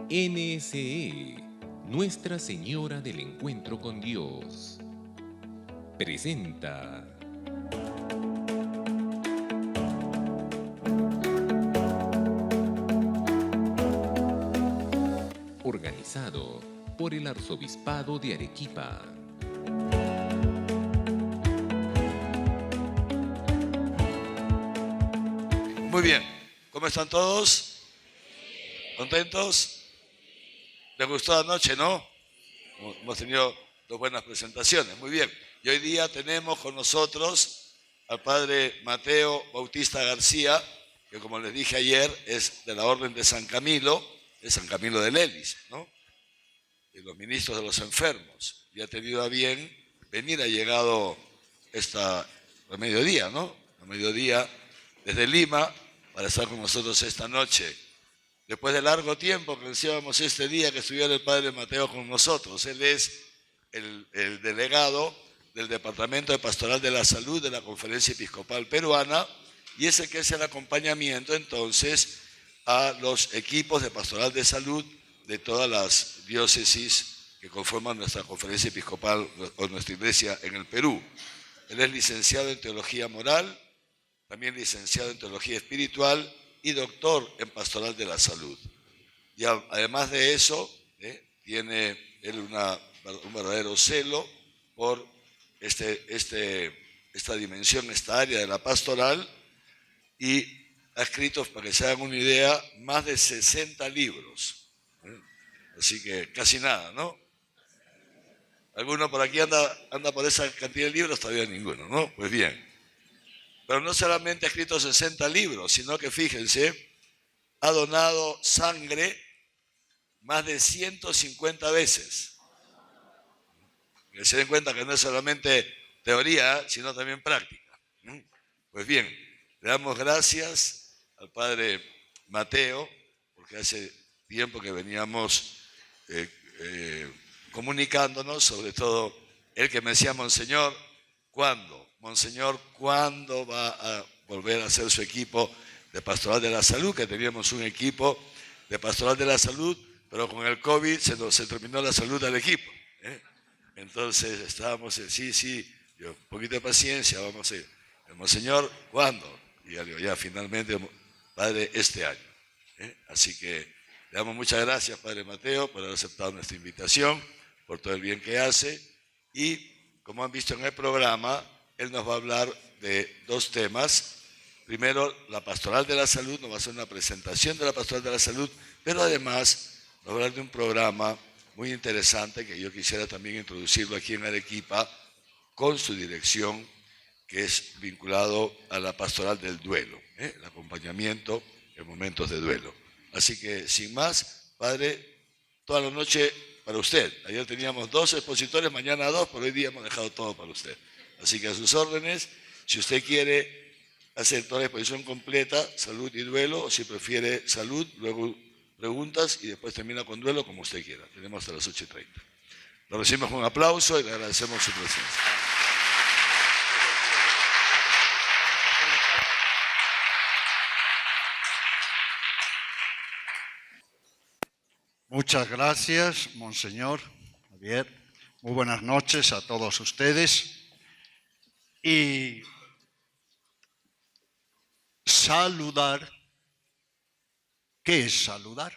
NSE, Nuestra Señora del Encuentro con Dios, presenta organizado por el Arzobispado de Arequipa. Muy bien, ¿cómo están todos? ¿Contentos? ¿Les gustó anoche, no? Hemos tenido dos buenas presentaciones, muy bien. Y hoy día tenemos con nosotros al padre Mateo Bautista García, que como les dije ayer es de la Orden de San Camilo de Lelis, ¿no? De los ministros de los enfermos. Y ha tenido a bien venir, ha llegado a mediodía, ¿no? A mediodía desde Lima para estar con nosotros esta noche. Después de largo tiempo que ansiábamos este día que estuviera el padre Mateo con nosotros. Él es el delegado del Departamento de Pastoral de la Salud de la Conferencia Episcopal Peruana y es el que hace el acompañamiento entonces a los equipos de pastoral de salud de todas las diócesis que conforman nuestra Conferencia Episcopal o nuestra iglesia en el Perú. Él es licenciado en Teología Moral, también licenciado en Teología Espiritual y doctor en Pastoral de la Salud. Y además de eso, tiene él un verdadero celo por esta dimensión, esta área de la pastoral, y ha escrito, para que se hagan una idea, más de 60 libros. Así que casi nada, ¿no? ¿Alguno por aquí anda por esa cantidad de libros? Todavía ninguno, ¿no? Pues bien. Pero no solamente ha escrito 60 libros, sino que fíjense, ha donado sangre más de 150 veces. Que se den cuenta que no es solamente teoría, sino también práctica. Pues bien, le damos gracias al padre Mateo, porque hace tiempo que veníamos comunicándonos, sobre todo él que me decía, Monseñor, ¿cuándo? Monseñor, ¿cuándo va a volver a hacer su equipo de Pastoral de la Salud? Que teníamos un equipo de Pastoral de la Salud, pero con el COVID se terminó la salud del equipo. Entonces estábamos, sí, yo, un poquito de paciencia, vamos a ir. Monseñor, ¿cuándo? Y ya digo, ya finalmente, Padre, este año. Así que le damos muchas gracias, Padre Mateo, por haber aceptado nuestra invitación, por todo el bien que hace. Y como han visto en el programa, él nos va a hablar de dos temas. Primero, la Pastoral de la Salud, nos va a hacer una presentación de la Pastoral de la Salud, pero además nos va a hablar de un programa muy interesante que yo quisiera también introducirlo aquí en Arequipa con su dirección, que es vinculado a la Pastoral del Duelo, el acompañamiento en momentos de duelo. Así que, sin más, Padre, toda la noche para usted. Ayer teníamos 2 expositores, mañana 2, pero hoy día hemos dejado todo para usted. Así que a sus órdenes, si usted quiere hacer toda la exposición completa, salud y duelo, o si prefiere salud, luego preguntas y después termina con duelo, como usted quiera. Tenemos hasta las 8:30. Lo recibimos con un aplauso y le agradecemos su presencia. Muchas gracias, Monseñor Javier. Muy buenas noches a todos ustedes. Y saludar, ¿qué es saludar?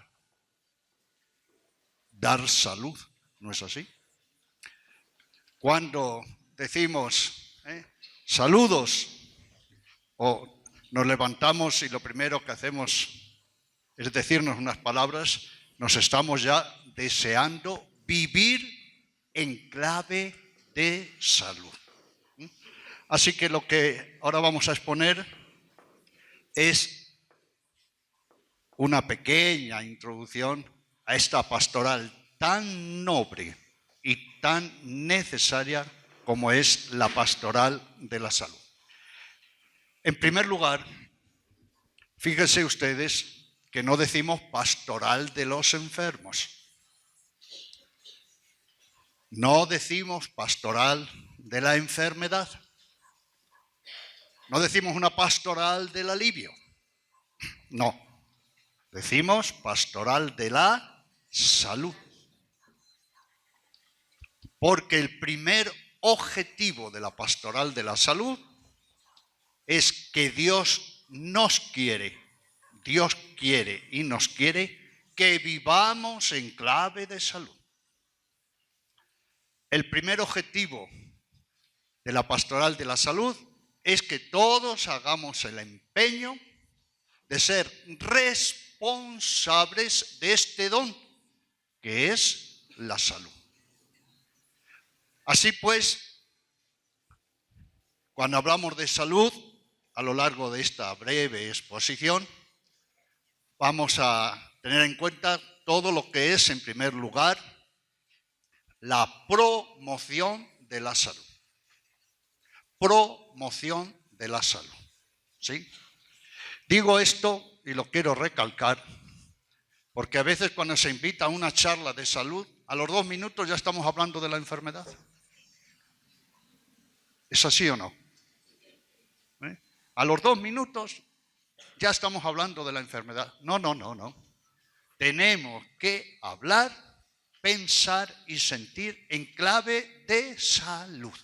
Dar salud, ¿no es así? Cuando decimos saludos o nos levantamos y lo primero que hacemos es decirnos unas palabras, nos estamos ya deseando vivir en clave de salud. Así que lo que ahora vamos a exponer es una pequeña introducción a esta pastoral tan noble y tan necesaria como es la pastoral de la salud. En primer lugar, fíjense ustedes que no decimos pastoral de los enfermos. No decimos pastoral de la enfermedad. No decimos una pastoral del alivio. No. Decimos pastoral de la salud. Porque el primer objetivo de la pastoral de la salud es que Dios quiere y nos quiere que vivamos en clave de salud. El primer objetivo de la pastoral de la salud es que todos hagamos el empeño de ser responsables de este don, que es la salud. Así pues, cuando hablamos de salud, a lo largo de esta breve exposición, vamos a tener en cuenta todo lo que es, en primer lugar, la promoción de la salud. Promoción de la salud. ¿Sí? Digo esto y lo quiero recalcar, porque a veces cuando se invita a una charla de salud, a los 2 minutos ya estamos hablando de la enfermedad. ¿Es así o no? A los 2 minutos ya estamos hablando de la enfermedad. No. Tenemos que hablar, pensar y sentir en clave de salud.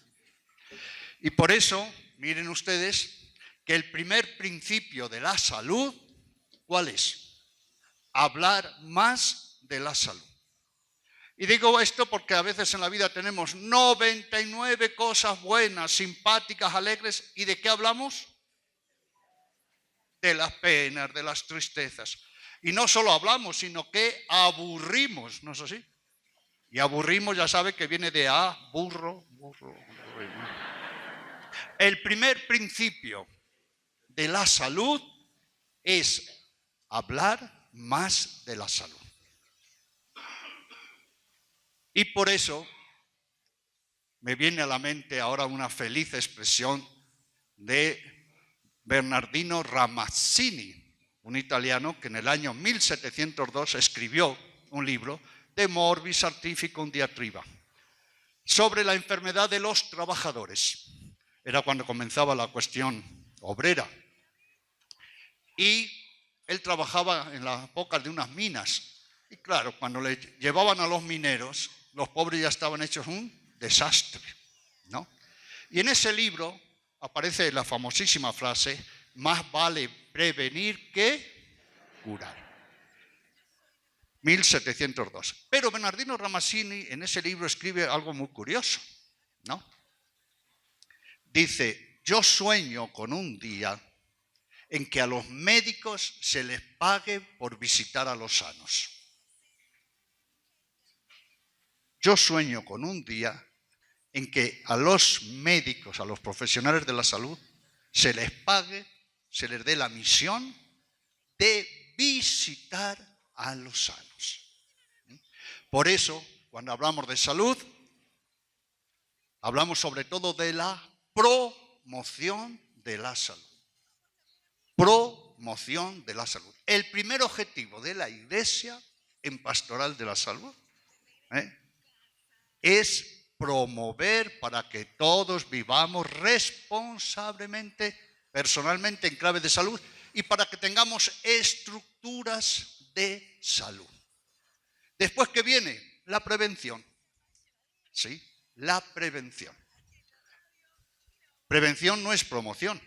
Y por eso, miren ustedes, que el primer principio de la salud, ¿cuál es? Hablar más de la salud. Y digo esto porque a veces en la vida tenemos 99 cosas buenas, simpáticas, alegres. ¿Y de qué hablamos? De las penas, de las tristezas. Y no solo hablamos, sino que aburrimos, ¿no es así? Y aburrimos, ya sabe que viene de burro. El primer principio de la salud es hablar más de la salud. Y por eso me viene a la mente ahora una feliz expresión de Bernardino Ramazzini, un italiano que en el año 1702 escribió un libro, De Morbis Artificum Diatriba, sobre la enfermedad de los trabajadores. Era cuando comenzaba la cuestión obrera. Y él trabajaba en las bocas de unas minas. Y claro, cuando le llevaban a los mineros, los pobres ya estaban hechos un desastre, ¿no? Y en ese libro aparece la famosísima frase, más vale prevenir que curar. 1702. Pero Bernardino Ramazzini en ese libro escribe algo muy curioso, ¿no? Dice, yo sueño con un día en que a los médicos se les pague por visitar a los sanos. Yo sueño con un día en que a los médicos, a los profesionales de la salud, se les pague, se les dé la misión de visitar a los sanos. Por eso, cuando hablamos de salud, hablamos sobre todo de la promoción de la salud. Promoción de la salud. El primer objetivo de la Iglesia en Pastoral de la Salud es promover para que todos vivamos responsablemente, personalmente, en clave de salud y para que tengamos estructuras de salud. Después, ¿qué viene? La prevención. ¿Sí? La prevención. Prevención no es promoción.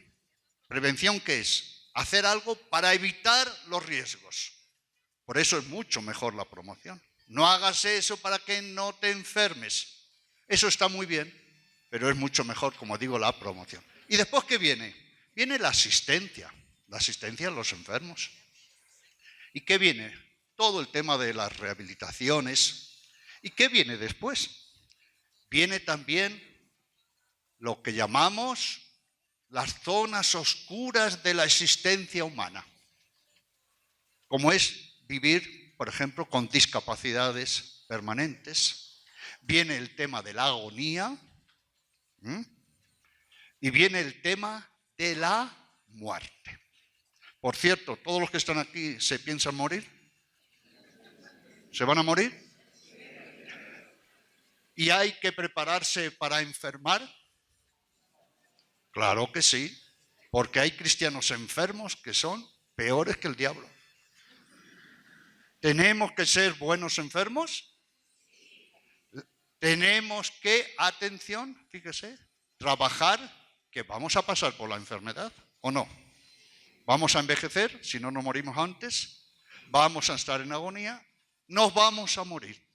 ¿Prevención qué es? Hacer algo para evitar los riesgos. Por eso es mucho mejor la promoción. No hagas eso para que no te enfermes. Eso está muy bien, pero es mucho mejor, como digo, la promoción. ¿Y después qué viene? Viene la asistencia a los enfermos. ¿Y qué viene? Todo el tema de las rehabilitaciones. ¿Y qué viene después? Viene también lo que llamamos las zonas oscuras de la existencia humana, como es vivir, por ejemplo, con discapacidades permanentes. Viene el tema de la agonía y viene el tema de la muerte. Por cierto, ¿todos los que están aquí se piensan morir? ¿Se van a morir? ¿Y hay que prepararse para enfermar? Claro que sí, porque hay cristianos enfermos que son peores que el diablo. ¿Tenemos que ser buenos enfermos? Tenemos que, atención, fíjese, trabajar, que vamos a pasar por la enfermedad, ¿o no? Vamos a envejecer, si no nos morimos antes, vamos a estar en agonía, nos vamos a morir.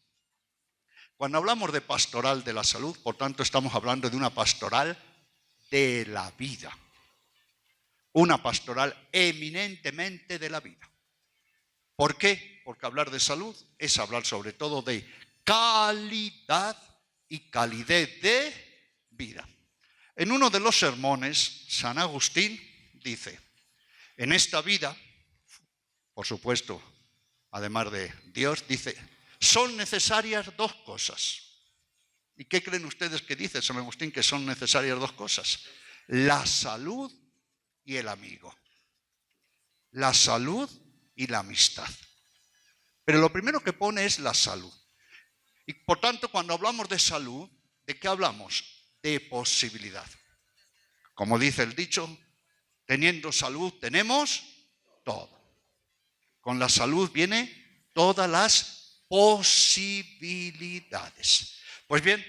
Cuando hablamos de pastoral de la salud, por tanto, estamos hablando de una pastoral de la vida. Una pastoral eminentemente de la vida. ¿Por qué? Porque hablar de salud es hablar sobre todo de calidad y calidez de vida. En uno de los sermones, San Agustín dice, en esta vida, por supuesto, además de Dios, dice, son necesarias dos cosas. ¿Y qué creen ustedes que dice San Agustín que son necesarias dos cosas? La salud y el amigo. La salud y la amistad. Pero lo primero que pone es la salud. Y por tanto, cuando hablamos de salud, ¿de qué hablamos? De posibilidad. Como dice el dicho, teniendo salud tenemos todo. Con la salud viene todas las posibilidades. Pues bien,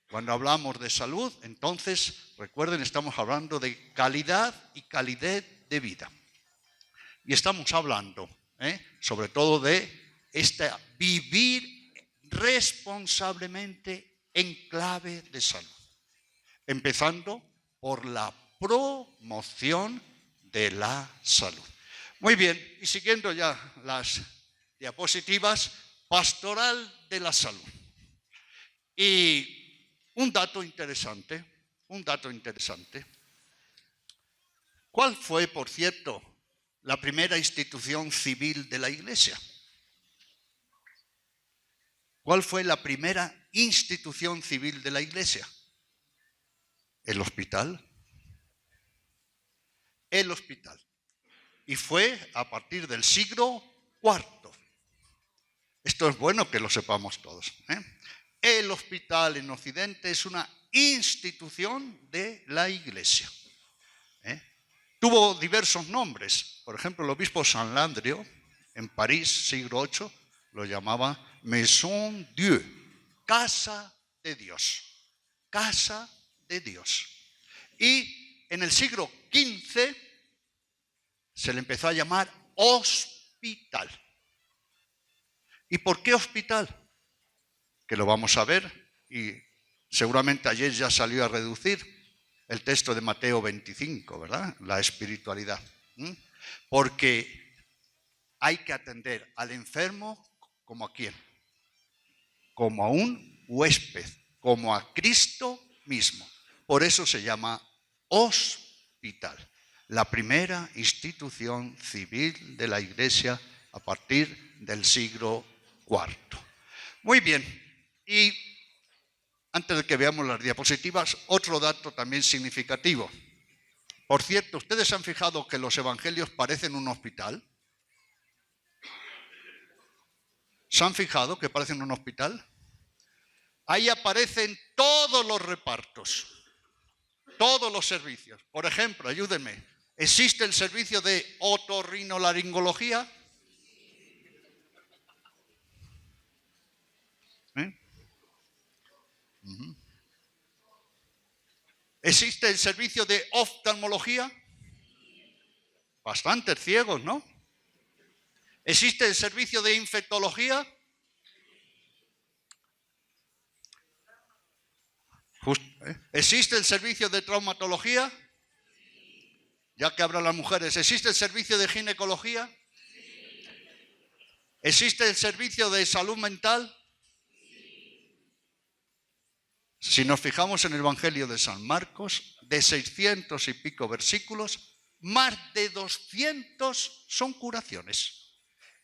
cuando hablamos de salud, entonces, recuerden, estamos hablando de calidad y calidez de vida. Y estamos hablando, sobre todo de vivir responsablemente en clave de salud. Empezando por la promoción de la salud. Muy bien, y siguiendo ya las diapositivas, pastoral de la salud. Y un dato interesante. ¿Cuál fue, por cierto, la primera institución civil de la Iglesia? ¿Cuál fue la primera institución civil de la Iglesia? El hospital. El hospital. Y fue a partir del siglo IV. Esto es bueno que lo sepamos todos. El hospital en Occidente es una institución de la Iglesia. Tuvo diversos nombres. Por ejemplo, el obispo San Landrio, en París, siglo VIII, lo llamaba Maison Dieu, casa de Dios. Casa de Dios. Y en el siglo XV se le empezó a llamar hospital. ¿Y por qué hospital? Que lo vamos a ver, y seguramente ayer ya salió a reducir el texto de Mateo 25, ¿verdad? La espiritualidad. Porque hay que atender al enfermo como a quién. Como a un huésped, como a Cristo mismo. Por eso se llama hospital. La primera institución civil de la Iglesia a partir del siglo IV. Muy bien, y antes de que veamos las diapositivas, otro dato también significativo. Por cierto, ¿ustedes se han fijado que los evangelios parecen un hospital? ¿Se han fijado que parecen un hospital? Ahí aparecen todos los repartos, todos los servicios. Por ejemplo, ayúdenme, ¿existe el servicio de otorrinolaringología? ¿Existe el servicio de oftalmología? Bastantes ciegos, ¿no? ¿Existe el servicio de infectología? ¿Existe el servicio de traumatología? Ya que hablan las mujeres, ¿existe el servicio de ginecología? ¿Existe el servicio de salud mental? Si nos fijamos en el Evangelio de San Marcos, de 600 y pico versículos, más de 200 son curaciones.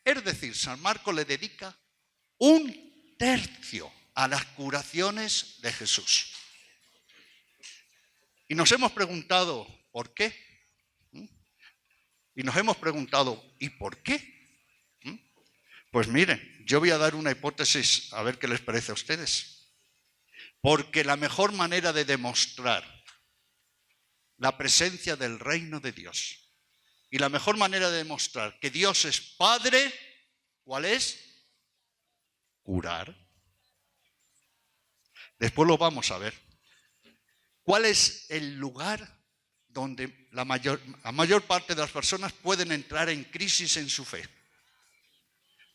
Es decir, San Marcos le dedica 1/3 a las curaciones de Jesús. Y nos hemos preguntado, ¿por qué? Y nos hemos preguntado, ¿y por qué? Pues miren, yo voy a dar una hipótesis, a ver qué les parece a ustedes. Porque la mejor manera de demostrar la presencia del reino de Dios y la mejor manera de demostrar que Dios es Padre, ¿Cuál es? Curar. Después lo vamos a ver. ¿Cuál es el lugar donde la mayor parte de las personas pueden entrar en crisis en su fe?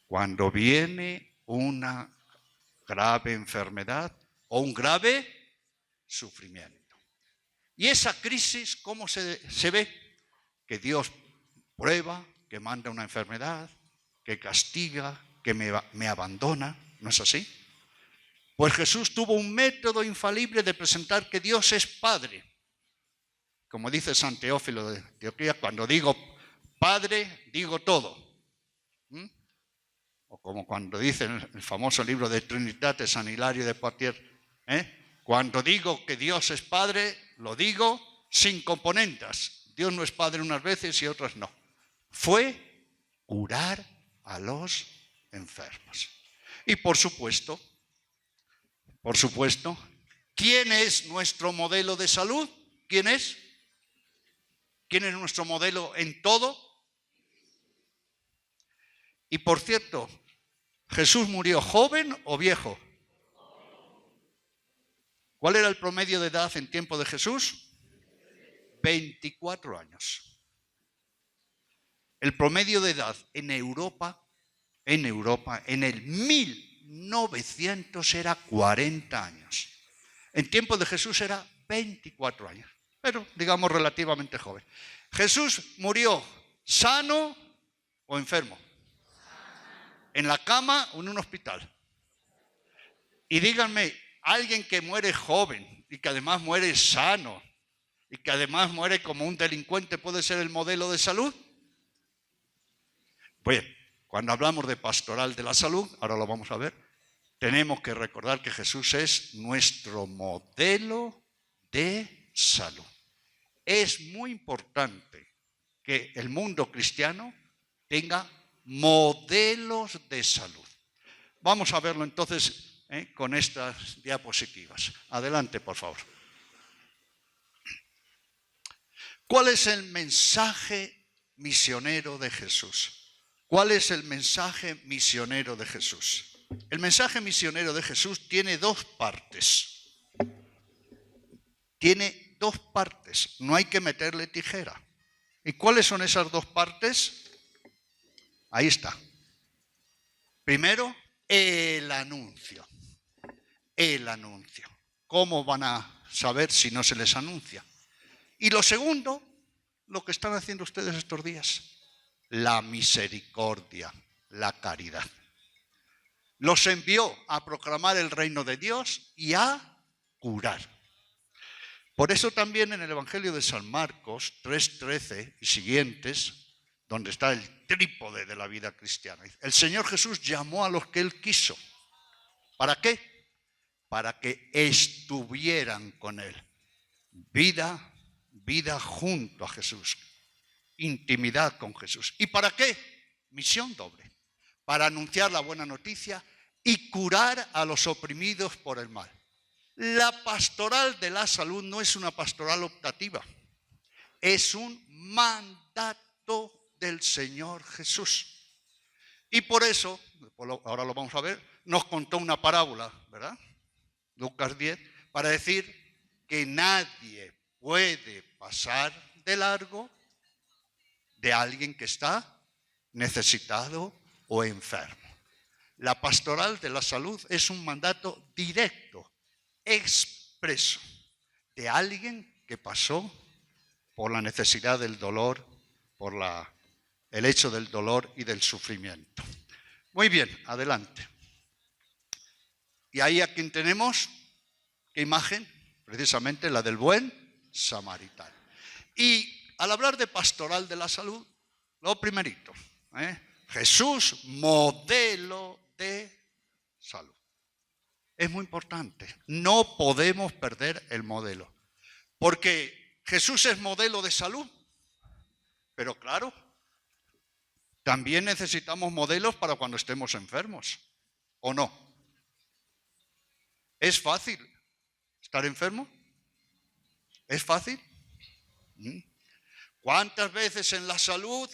Cuando viene una grave enfermedad o un grave sufrimiento. Y esa crisis, ¿cómo se ve? Que Dios prueba, que manda una enfermedad, que castiga, que me abandona. ¿No es así? Pues Jesús tuvo un método infalible de presentar que Dios es Padre. Como dice San Teófilo de Antioquía, cuando digo Padre, digo todo. O como cuando dice en el famoso libro de Trinitate, San Hilario de Poitiers, cuando digo que Dios es Padre, lo digo sin componendas. Dios no es Padre unas veces y otras no. Fue curar a los enfermos. Y por supuesto, ¿quién es nuestro modelo de salud? ¿Quién es? ¿Quién es nuestro modelo en todo? Y por cierto, ¿Jesús murió joven o viejo? ¿Cuál era el promedio de edad en tiempo de Jesús? 24 años. El promedio de edad en Europa, en el 1900 era 40 años. En tiempo de Jesús era 24 años, pero digamos relativamente joven. ¿Jesús murió sano o enfermo? ¿En la cama o en un hospital? Y díganme, alguien que muere joven y que además muere sano y que además muere como un delincuente, ¿puede ser el modelo de salud? Pues cuando hablamos de pastoral de la salud, ahora lo vamos a ver, tenemos que recordar que Jesús es nuestro modelo de salud. Es muy importante que el mundo cristiano tenga modelos de salud. Vamos a verlo entonces con estas diapositivas. Adelante, por favor. ¿Cuál es el mensaje misionero de Jesús? ¿Cuál es el mensaje misionero de Jesús? El mensaje misionero de Jesús tiene dos partes. Tiene dos partes. No hay que meterle tijera. ¿Y cuáles son esas dos partes? Ahí está. Primero, el anuncio. El anuncio. ¿Cómo van a saber si no se les anuncia? Y lo segundo, lo que están haciendo ustedes estos días. La misericordia, la caridad. Los envió a proclamar el reino de Dios y a curar. Por eso también en el Evangelio de San Marcos 3:13 y siguientes, donde está el trípode de la vida cristiana, el Señor Jesús llamó a los que Él quiso. ¿Para qué? Para que estuvieran con Él. Vida junto a Jesús. Intimidad con Jesús. ¿Y para qué? Misión doble. Para anunciar la buena noticia y curar a los oprimidos por el mal. La pastoral de la salud no es una pastoral optativa. Es un mandato del Señor Jesús. Y por eso, ahora lo vamos a ver, nos contó una parábola, ¿verdad? Lucas 10, para decir que nadie puede pasar de largo de alguien que está necesitado o enfermo. La pastoral de la salud es un mandato directo, expreso, de alguien que pasó por la necesidad del dolor, por el hecho del dolor y del sufrimiento. Muy bien, adelante. Y ahí a quien tenemos, ¿qué imagen? Precisamente la del buen samaritano. Y al hablar de pastoral de la salud, lo primerito, Jesús, modelo de salud. Es muy importante, no podemos perder el modelo, porque Jesús es modelo de salud, pero claro, también necesitamos modelos para cuando estemos enfermos, ¿o no? ¿Es fácil estar enfermo? ¿Es fácil? ¿Cuántas veces en la salud,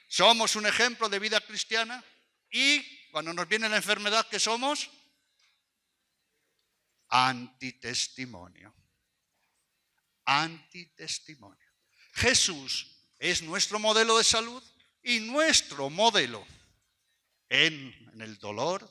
somos un ejemplo de vida cristiana? Y cuando nos viene la enfermedad, ¿qué somos? Antitestimonio. Antitestimonio. Jesús es nuestro modelo de salud y nuestro modelo en el dolor,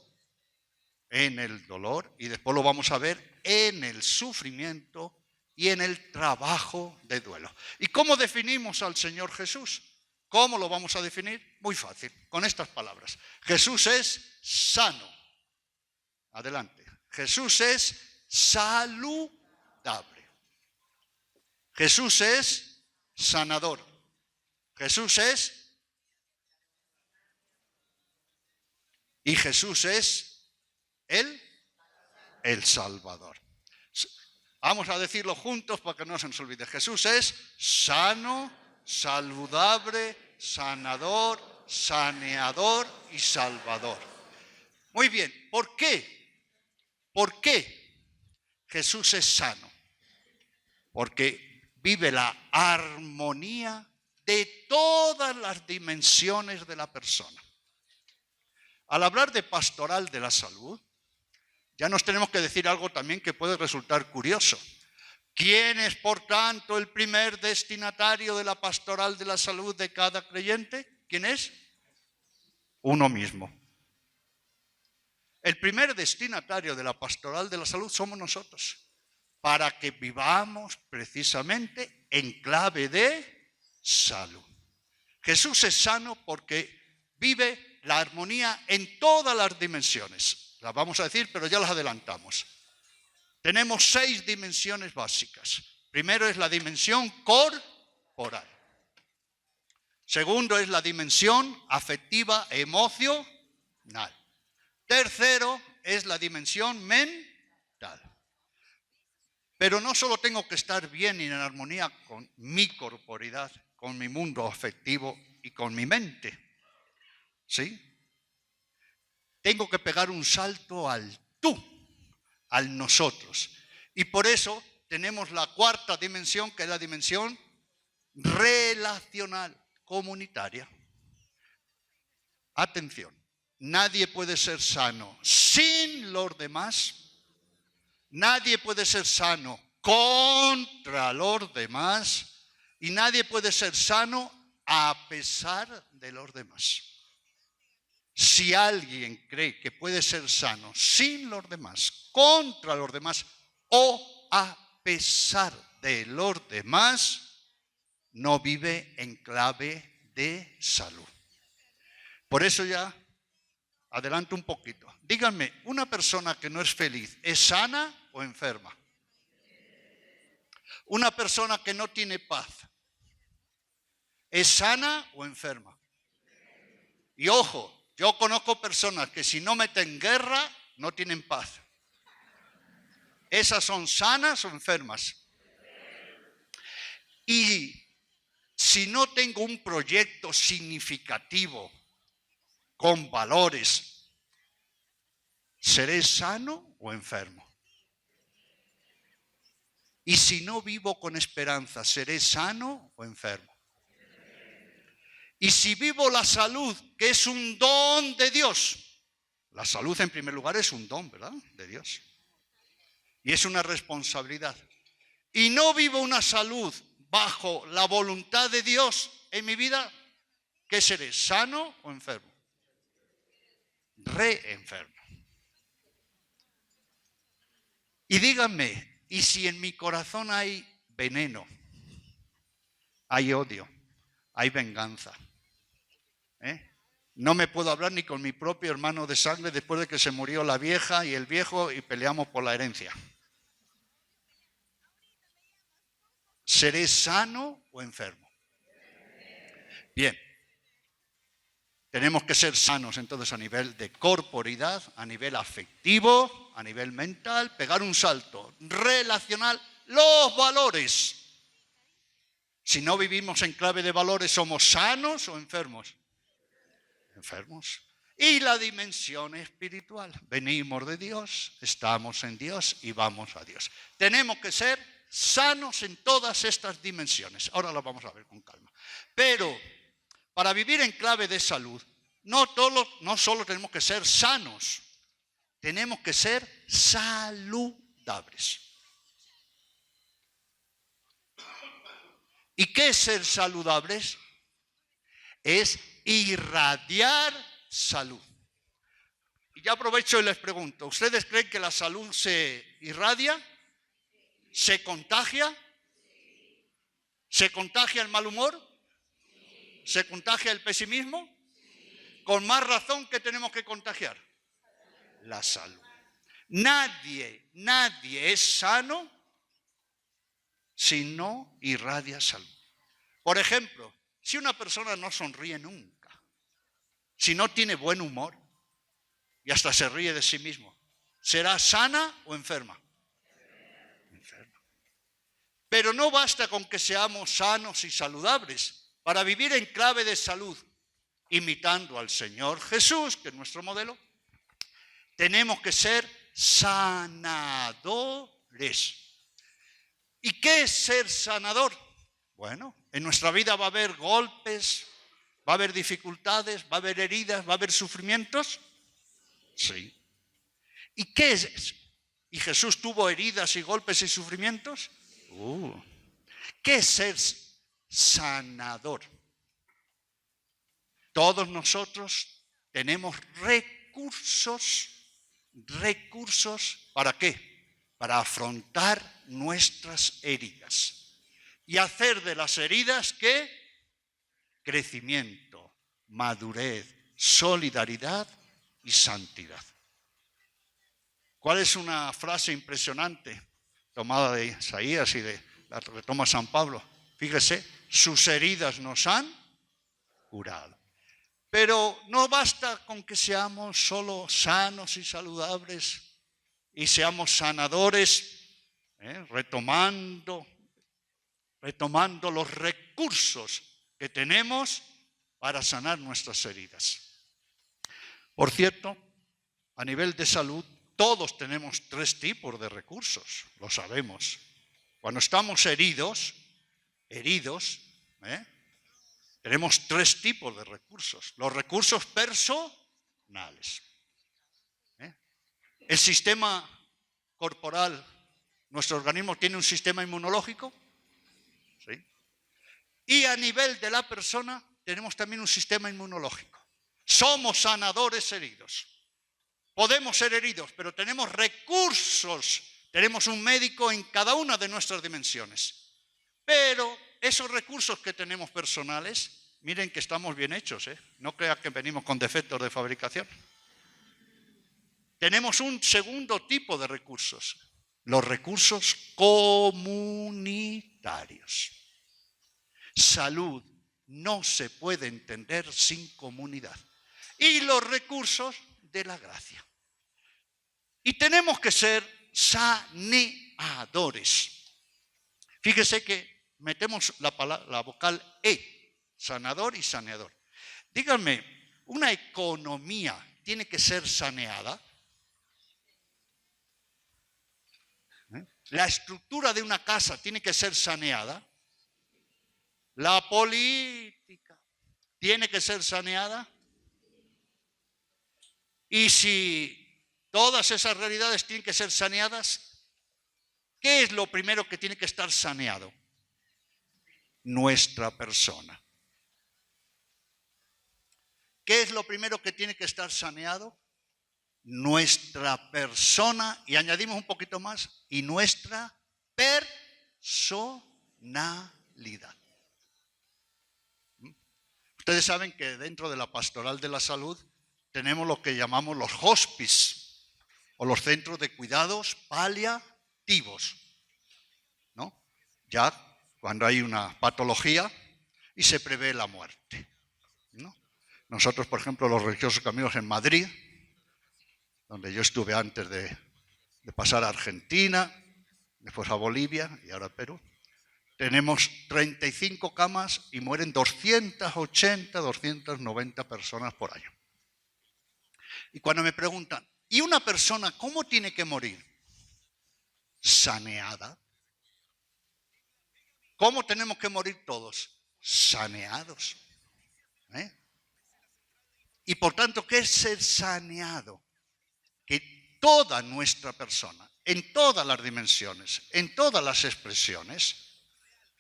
y después lo vamos a ver, en el sufrimiento y en el trabajo de duelo. ¿Y cómo definimos al Señor Jesús? ¿Cómo lo vamos a definir? Muy fácil, con estas palabras. Jesús es sano. Adelante. Jesús es saludable. Jesús es sanador. Jesús es... Y Jesús es el Salvador. Vamos a decirlo juntos para que no se nos olvide. Jesús es sano, saludable, sanador, saneador y salvador. Muy bien, ¿por qué? ¿Por qué Jesús es sano? Porque vive la armonía de todas las dimensiones de la persona. Al hablar de pastoral de la salud, ya nos tenemos que decir algo también que puede resultar curioso. ¿Quién es, por tanto, el primer destinatario de la pastoral de la salud de cada creyente? ¿Quién es? Uno mismo. El primer destinatario de la pastoral de la salud somos nosotros, para que vivamos precisamente en clave de salud. Jesús es sano porque vive la armonía en todas las dimensiones. Las vamos a decir, pero ya las adelantamos. Tenemos 6 dimensiones básicas. Primero es la dimensión corporal. Segundo es la dimensión afectiva, emocional. Tercero es la dimensión mental. Pero no solo tengo que estar bien y en armonía con mi corporidad, con mi mundo afectivo y con mi mente. ¿Sí? Tengo que pegar un salto al tú, al nosotros. Y por eso tenemos la cuarta dimensión, que es la dimensión relacional, comunitaria. Atención, nadie puede ser sano sin los demás. Nadie puede ser sano contra los demás. Y nadie puede ser sano a pesar de los demás. Si alguien cree que puede ser sano sin los demás, contra los demás o a pesar de los demás, no vive en clave de salud. Por eso ya adelanto un poquito. Díganme, ¿una persona que no es feliz es sana o enferma? Una persona que no tiene paz, ¿es sana o enferma? Y ojo, yo conozco personas que si no meten guerra, no tienen paz. ¿Esas son sanas o enfermas? Y si no tengo un proyecto significativo, con valores, ¿seré sano o enfermo? Y si no vivo con esperanza, ¿seré sano o enfermo? Y si vivo la salud, que es un don de Dios. La salud en primer lugar es un don, ¿verdad? De Dios. Y es una responsabilidad. Y no vivo una salud bajo la voluntad de Dios en mi vida, ¿qué seré? ¿Sano o enfermo? Enfermo. Y díganme, ¿y si en mi corazón hay veneno, hay odio, hay venganza? No me puedo hablar ni con mi propio hermano de sangre después de que se murió la vieja y el viejo y peleamos por la herencia. ¿Seré sano o enfermo? Bien. Tenemos que ser sanos entonces a nivel de corporidad, a nivel afectivo, a nivel mental, pegar un salto relacional, los valores. Si no vivimos en clave de valores, ¿somos sanos o enfermos? Enfermos. Y la dimensión espiritual. Venimos de Dios, estamos en Dios y vamos a Dios. Tenemos que ser sanos en todas estas dimensiones. Ahora lo vamos a ver con calma. Pero para vivir en clave de salud, no solo tenemos que ser sanos, tenemos que ser saludables. ¿Y qué es ser saludables? Es irradiar salud. Y ya aprovecho y les pregunto, ¿ustedes creen que la salud se irradia? ¿Se contagia? ¿Se contagia el mal humor? ¿Se contagia el pesimismo? Con más razón, ¿qué tenemos que contagiar? La salud. Nadie es sano si no irradia salud. Por ejemplo, si una persona no sonríe nunca, si no tiene buen humor y hasta se ríe de sí mismo, ¿será sana o enferma? Enferma. Pero no basta con que seamos sanos y saludables. Para vivir en clave de salud, imitando al Señor Jesús, que es nuestro modelo, tenemos que ser sanadores. ¿Y qué es ser sanador? Bueno, en nuestra vida va a haber golpes, va a haber dificultades, va a haber heridas, va a haber sufrimientos. Sí. ¿Y qué es eso? ¿Y Jesús tuvo heridas y golpes y sufrimientos? ¿Qué es ser sanador? Todos nosotros tenemos recursos. ¿Para qué? Para afrontar nuestras heridas y hacer de las heridas ¿qué? Crecimiento, madurez, solidaridad y santidad. ¿Cuál es una frase impresionante tomada de Isaías y la retoma San Pablo? Fíjese, sus heridas nos han curado. Pero no basta con que seamos solo sanos y saludables y seamos sanadores, retomando los recursos que tenemos para sanar nuestras heridas. Por cierto, a nivel de salud, todos tenemos 3 tipos de recursos, lo sabemos. Cuando estamos heridos, tenemos 3 tipos de recursos. Los recursos personales. El sistema corporal, nuestro organismo tiene un sistema inmunológico. ¿Sí? Y a nivel de la persona tenemos también un sistema inmunológico. Somos sanadores heridos. Podemos ser heridos, pero tenemos recursos. Tenemos un médico en cada una de nuestras dimensiones. Pero esos recursos que tenemos personales, miren que estamos bien hechos, no crean que venimos con defectos de fabricación. Tenemos un segundo tipo de recursos, los recursos comunitarios. Salud no se puede entender sin comunidad. Y los recursos de la gracia. Y tenemos que ser saneadores. Fíjese que metemos la vocal E, sanador y saneador. Díganme, ¿una economía tiene que ser saneada? ¿La estructura de una casa tiene que ser saneada? ¿La política tiene que ser saneada? Y si todas esas realidades tienen que ser saneadas, ¿qué es lo primero que tiene que estar saneado? Nuestra persona. ¿Qué es lo primero que tiene que estar saneado? Nuestra persona, y añadimos un poquito más, y nuestra personalidad. Ustedes saben que dentro de la pastoral de la salud tenemos lo que llamamos los hospice o los centros de cuidados paliativos, ¿no? Ya cuando hay una patología y se prevé la muerte, ¿no? Nosotros, por ejemplo, los religiosos caminos en Madrid, donde yo estuve antes de pasar a Argentina, después a Bolivia y ahora a Perú, tenemos 35 camas y mueren 280, 290 personas por año. Y cuando me preguntan, ¿y una persona cómo tiene que morir? Saneada. ¿Cómo tenemos que morir todos? Saneados. Y por tanto, ¿qué es ser saneado? Que toda nuestra persona, en todas las dimensiones, en todas las expresiones,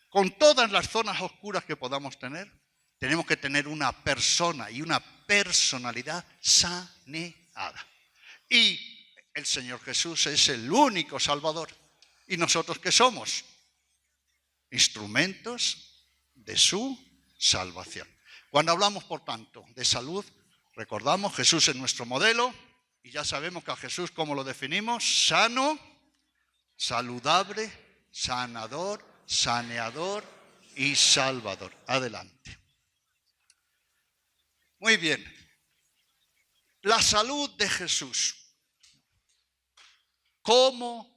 con todas las zonas oscuras que podamos tener, tenemos que tener una persona y una personalidad saneada. Y el Señor Jesús es el único Salvador. ¿Y nosotros qué somos? Instrumentos de su salvación. Cuando hablamos, por tanto, de salud, recordamos, Jesús es nuestro modelo y ya sabemos que a Jesús, ¿cómo lo definimos? Sano, saludable, sanador, saneador y salvador. Adelante. Muy bien. La salud de Jesús. ¿Cómo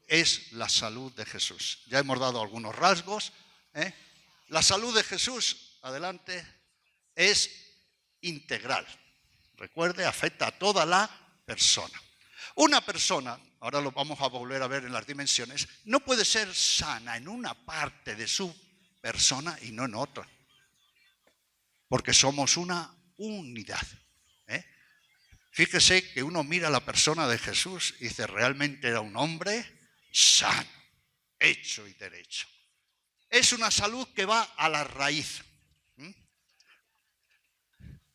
es la salud de Jesús? Ya hemos dado algunos rasgos. La salud de Jesús, adelante, es integral. Recuerde, afecta a toda la persona. Una persona, ahora lo vamos a volver a ver en las dimensiones, no puede ser sana en una parte de su persona y no en otra. Porque somos una unidad. Fíjese que uno mira a la persona de Jesús y dice, realmente era un hombre sano, hecho y derecho. Es una salud que va a la raíz.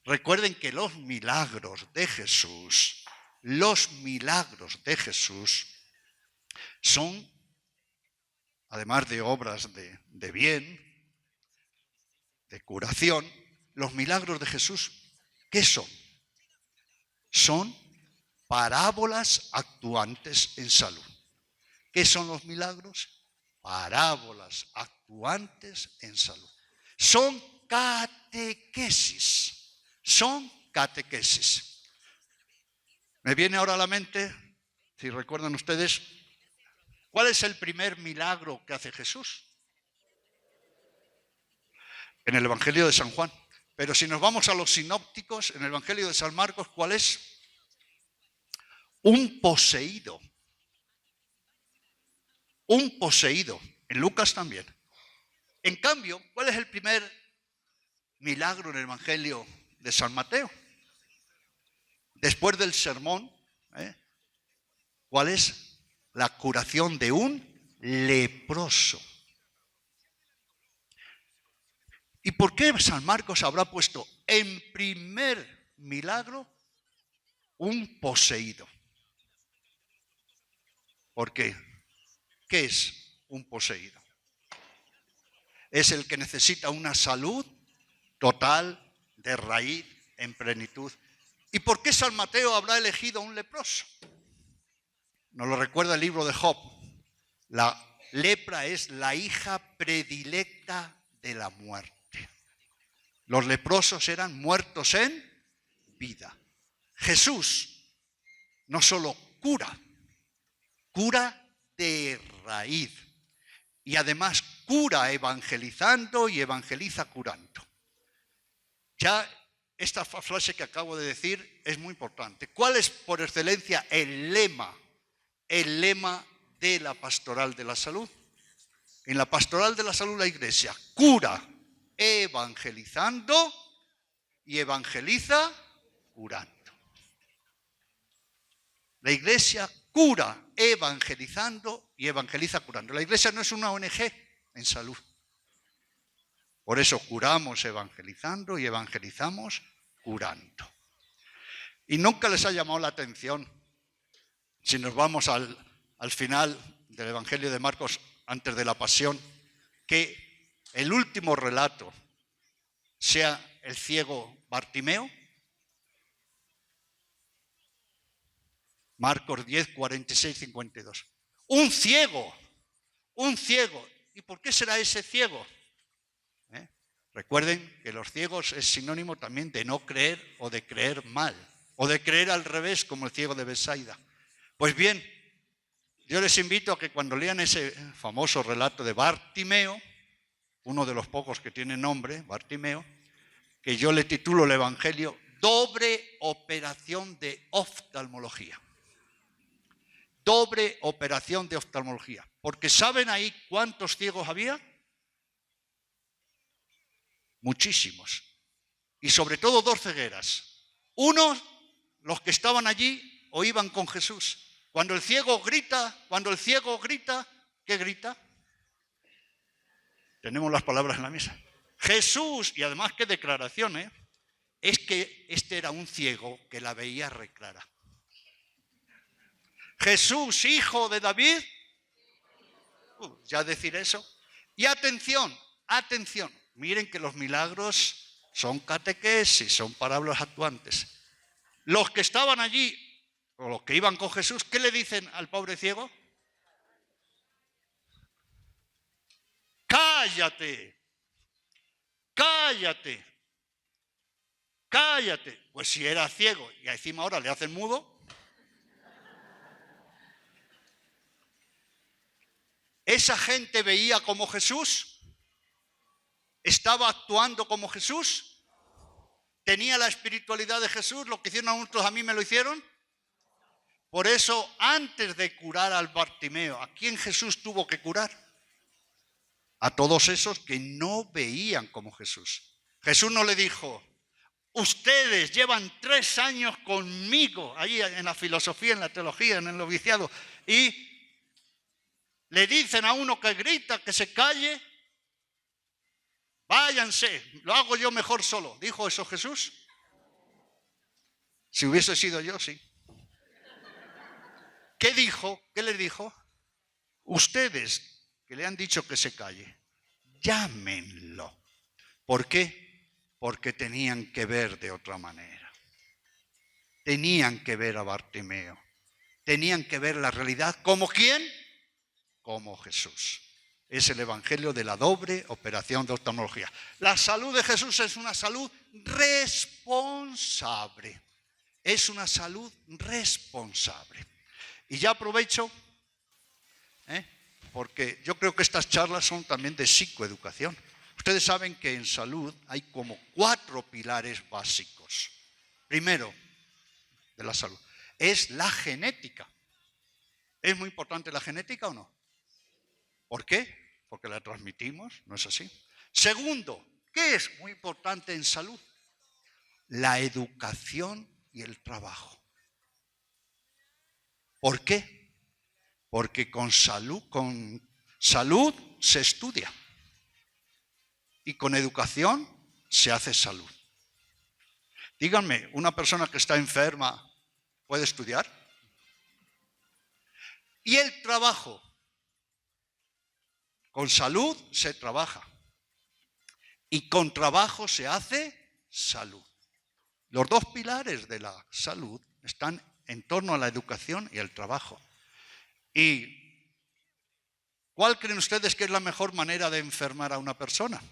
Recuerden que los milagros de Jesús son, además de obras de bien, de curación, los milagros de Jesús, ¿qué son? Son parábolas actuantes en salud. ¿Qué son los milagros? Parábolas actuantes en salud. Son catequesis. Me viene ahora a la mente, si recuerdan ustedes, ¿cuál es el primer milagro que hace Jesús? En el Evangelio de San Juan. Pero si nos vamos a los sinópticos, en el Evangelio de San Marcos, ¿cuál es? Un poseído. Un poseído. En Lucas también. En cambio, ¿cuál es el primer milagro en el Evangelio de San Mateo? Después del sermón, ¿cuál es? La curación de un leproso. ¿Y por qué San Marcos habrá puesto en primer milagro un poseído? ¿Por qué? ¿Qué es un poseído? Es el que necesita una salud total, de raíz, en plenitud. ¿Y por qué San Mateo habrá elegido a un leproso? Nos lo recuerda el libro de Job. La lepra es la hija predilecta de la muerte. Los leprosos eran muertos en vida. Jesús no solo cura de raíz. Y además cura evangelizando y evangeliza curando. Ya esta frase que acabo de decir es muy importante. ¿Cuál es por excelencia el lema de la pastoral de la salud? En la pastoral de la salud la Iglesia cura evangelizando y evangeliza curando. La Iglesia cura evangelizando y evangeliza curando. La Iglesia no es una ONG en salud. Por eso curamos evangelizando y evangelizamos curando. Y nunca les ha llamado la atención, si nos vamos al final del Evangelio de Marcos, antes de la Pasión, que el último relato sea el ciego Bartimeo. Marcos 10, 46, 52. Un ciego. ¿Y por qué será ese ciego? Recuerden que los ciegos es sinónimo también de no creer o de creer mal, o de creer al revés, como el ciego de Betsaida. Pues bien, yo les invito a que cuando lean ese famoso relato de Bartimeo, uno de los pocos que tiene nombre, Bartimeo, que yo le titulo el Evangelio, doble operación de oftalmología. Doble operación de oftalmología. Porque ¿saben ahí cuántos ciegos había? Muchísimos. y sobre todo dos cegueras. Uno, los que estaban allí o iban con Jesús. Cuando el ciego grita, ¿qué grita? Tenemos las palabras en la mesa. Jesús, y además qué declaración, es que este era un ciego que la veía reclara. Jesús, hijo de David, ya decir eso. Y atención, miren que los milagros son catequesis, son parábolas actuantes. Los que estaban allí, o los que iban con Jesús, ¿qué le dicen al pobre ciego? Cállate. Pues si era ciego y encima ahora le hacen mudo. Esa gente veía como Jesús, estaba actuando como Jesús, tenía la espiritualidad de Jesús, lo que hicieron a otros a mí me lo hicieron. Por eso, antes de curar al Bartimeo, ¿a quién Jesús tuvo que curar? A todos esos que no veían como Jesús. Jesús no le dijo, ustedes llevan 3 años conmigo, allí en la filosofía, en la teología, en el noviciado, y le dicen a uno que grita, que se calle, váyanse, lo hago yo mejor solo. ¿Dijo eso Jesús? Si hubiese sido yo, sí. ¿Qué dijo? ¿Qué les dijo? Ustedes que le han dicho que se calle, llámenlo. ¿Por qué? Porque tenían que ver de otra manera. Tenían que ver a Bartimeo. Tenían que ver la realidad. ¿Como quién? Como Jesús. Es el evangelio de la doble operación de oftalmología. La salud de Jesús es una salud responsable. Es una salud responsable. Y ya aprovecho, porque yo creo que estas charlas son también de psicoeducación. Ustedes saben que en salud hay como 4 pilares básicos. Primero, de la salud, es la genética. ¿Es muy importante la genética o no? ¿Por qué? Porque la transmitimos, ¿no es así? Segundo, ¿qué es muy importante en salud? La educación y el trabajo. ¿Por qué? Porque con salud se estudia y con educación se hace salud. Díganme, ¿una persona que está enferma puede estudiar? ¿Y el trabajo? Con salud se trabaja y con trabajo se hace salud. Los 2 pilares de la salud están en torno a la educación y el trabajo. ¿Y cuál creen ustedes que es la mejor manera de enfermar a una persona?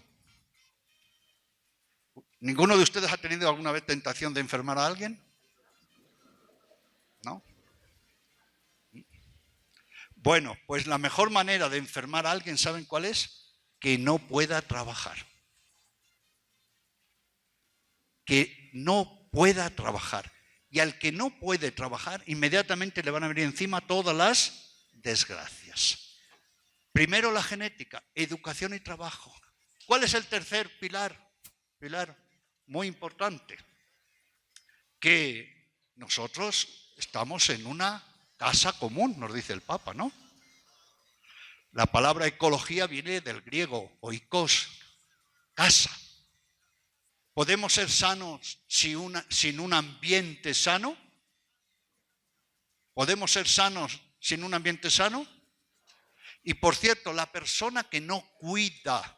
¿Ninguno de ustedes ha tenido alguna vez tentación de enfermar a alguien? ¿No? Bueno, pues la mejor manera de enfermar a alguien, ¿saben cuál es? Que no pueda trabajar. Que no pueda trabajar. Y al que no puede trabajar, inmediatamente le van a venir encima todas las desgracias. Primero la genética, educación y trabajo. ¿Cuál es el tercer pilar? Pilar muy importante. Que nosotros estamos en una casa común, nos dice el Papa, ¿no? La palabra ecología viene del griego, oikos, casa. ¿Podemos ser sanos sin un ambiente sano? ¿Podemos ser sanos sin un ambiente sano? Y por cierto, la persona que no cuida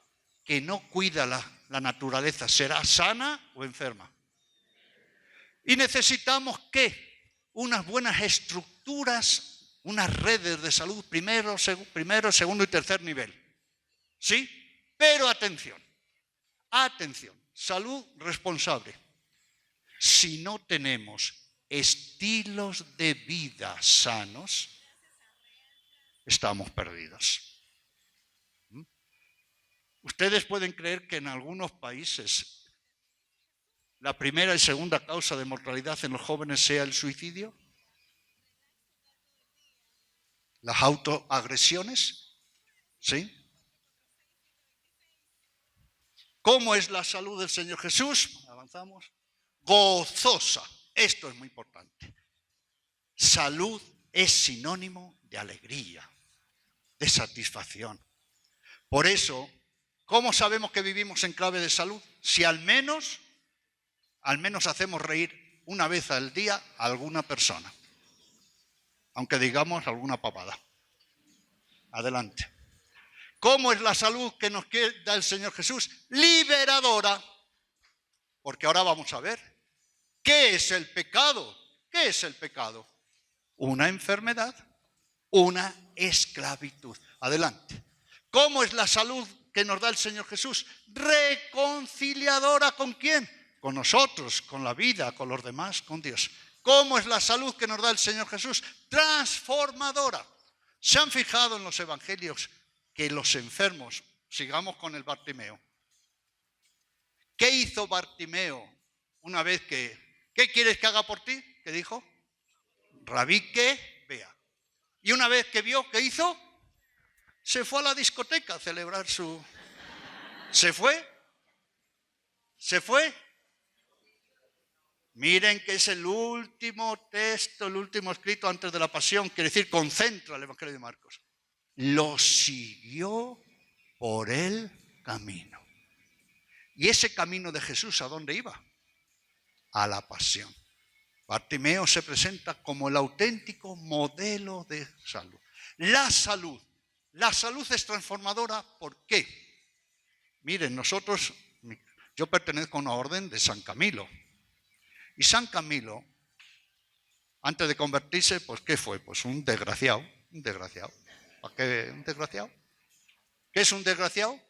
la naturaleza, ¿será sana o enferma? Y necesitamos ¿qué? Unas buenas estructuras, unas redes de salud, primero, segundo y tercer nivel. ¿Sí? Pero atención, salud responsable. Si no tenemos estilos de vida sanos, estamos perdidos. Ustedes pueden creer que en algunos países la primera y segunda causa de mortalidad en los jóvenes sea el suicidio, las autoagresiones, ¿sí? ¿Cómo es la salud del Señor Jesús? Avanzamos. Gozosa. Esto es muy importante. Salud es sinónimo de alegría, de satisfacción. Por eso, ¿cómo sabemos que vivimos en clave de salud? Si al menos hacemos reír una vez al día a alguna persona, aunque digamos alguna papada. Adelante. ¿Cómo es la salud que nos da el Señor Jesús? Liberadora. Porque ahora vamos a ver, ¿qué es el pecado? ¿Qué es el pecado? Una enfermedad, una esclavitud. Adelante. ¿Cómo es la salud que nos da el Señor Jesús? Reconciliadora. ¿Con quién? Con nosotros, con la vida, con los demás, con Dios. ¿Cómo es la salud que nos da el Señor Jesús? Transformadora. ¿Se han fijado en los evangelios que los enfermos, sigamos con el Bartimeo? ¿Qué hizo Bartimeo una vez ¿qué quieres que haga por ti? ¿Qué dijo? Rabí, que vea. Y una vez que vio, ¿qué hizo? Se fue a la discoteca a celebrar su... ¿Se fue? ¿Se fue? Miren que es el último texto, el último escrito antes de la pasión, quiere decir concentra el Evangelio de Marcos. Lo siguió por el camino. ¿Y ese camino de Jesús a dónde iba? A la pasión. Bartimeo se presenta como el auténtico modelo de salud. La salud es transformadora. ¿Por qué? Miren, yo pertenezco a una orden de San Camilo. Y San Camilo, antes de convertirse, pues ¿qué fue? Pues un desgraciado. ¿Para qué un desgraciado? ¿Qué es un desgraciado?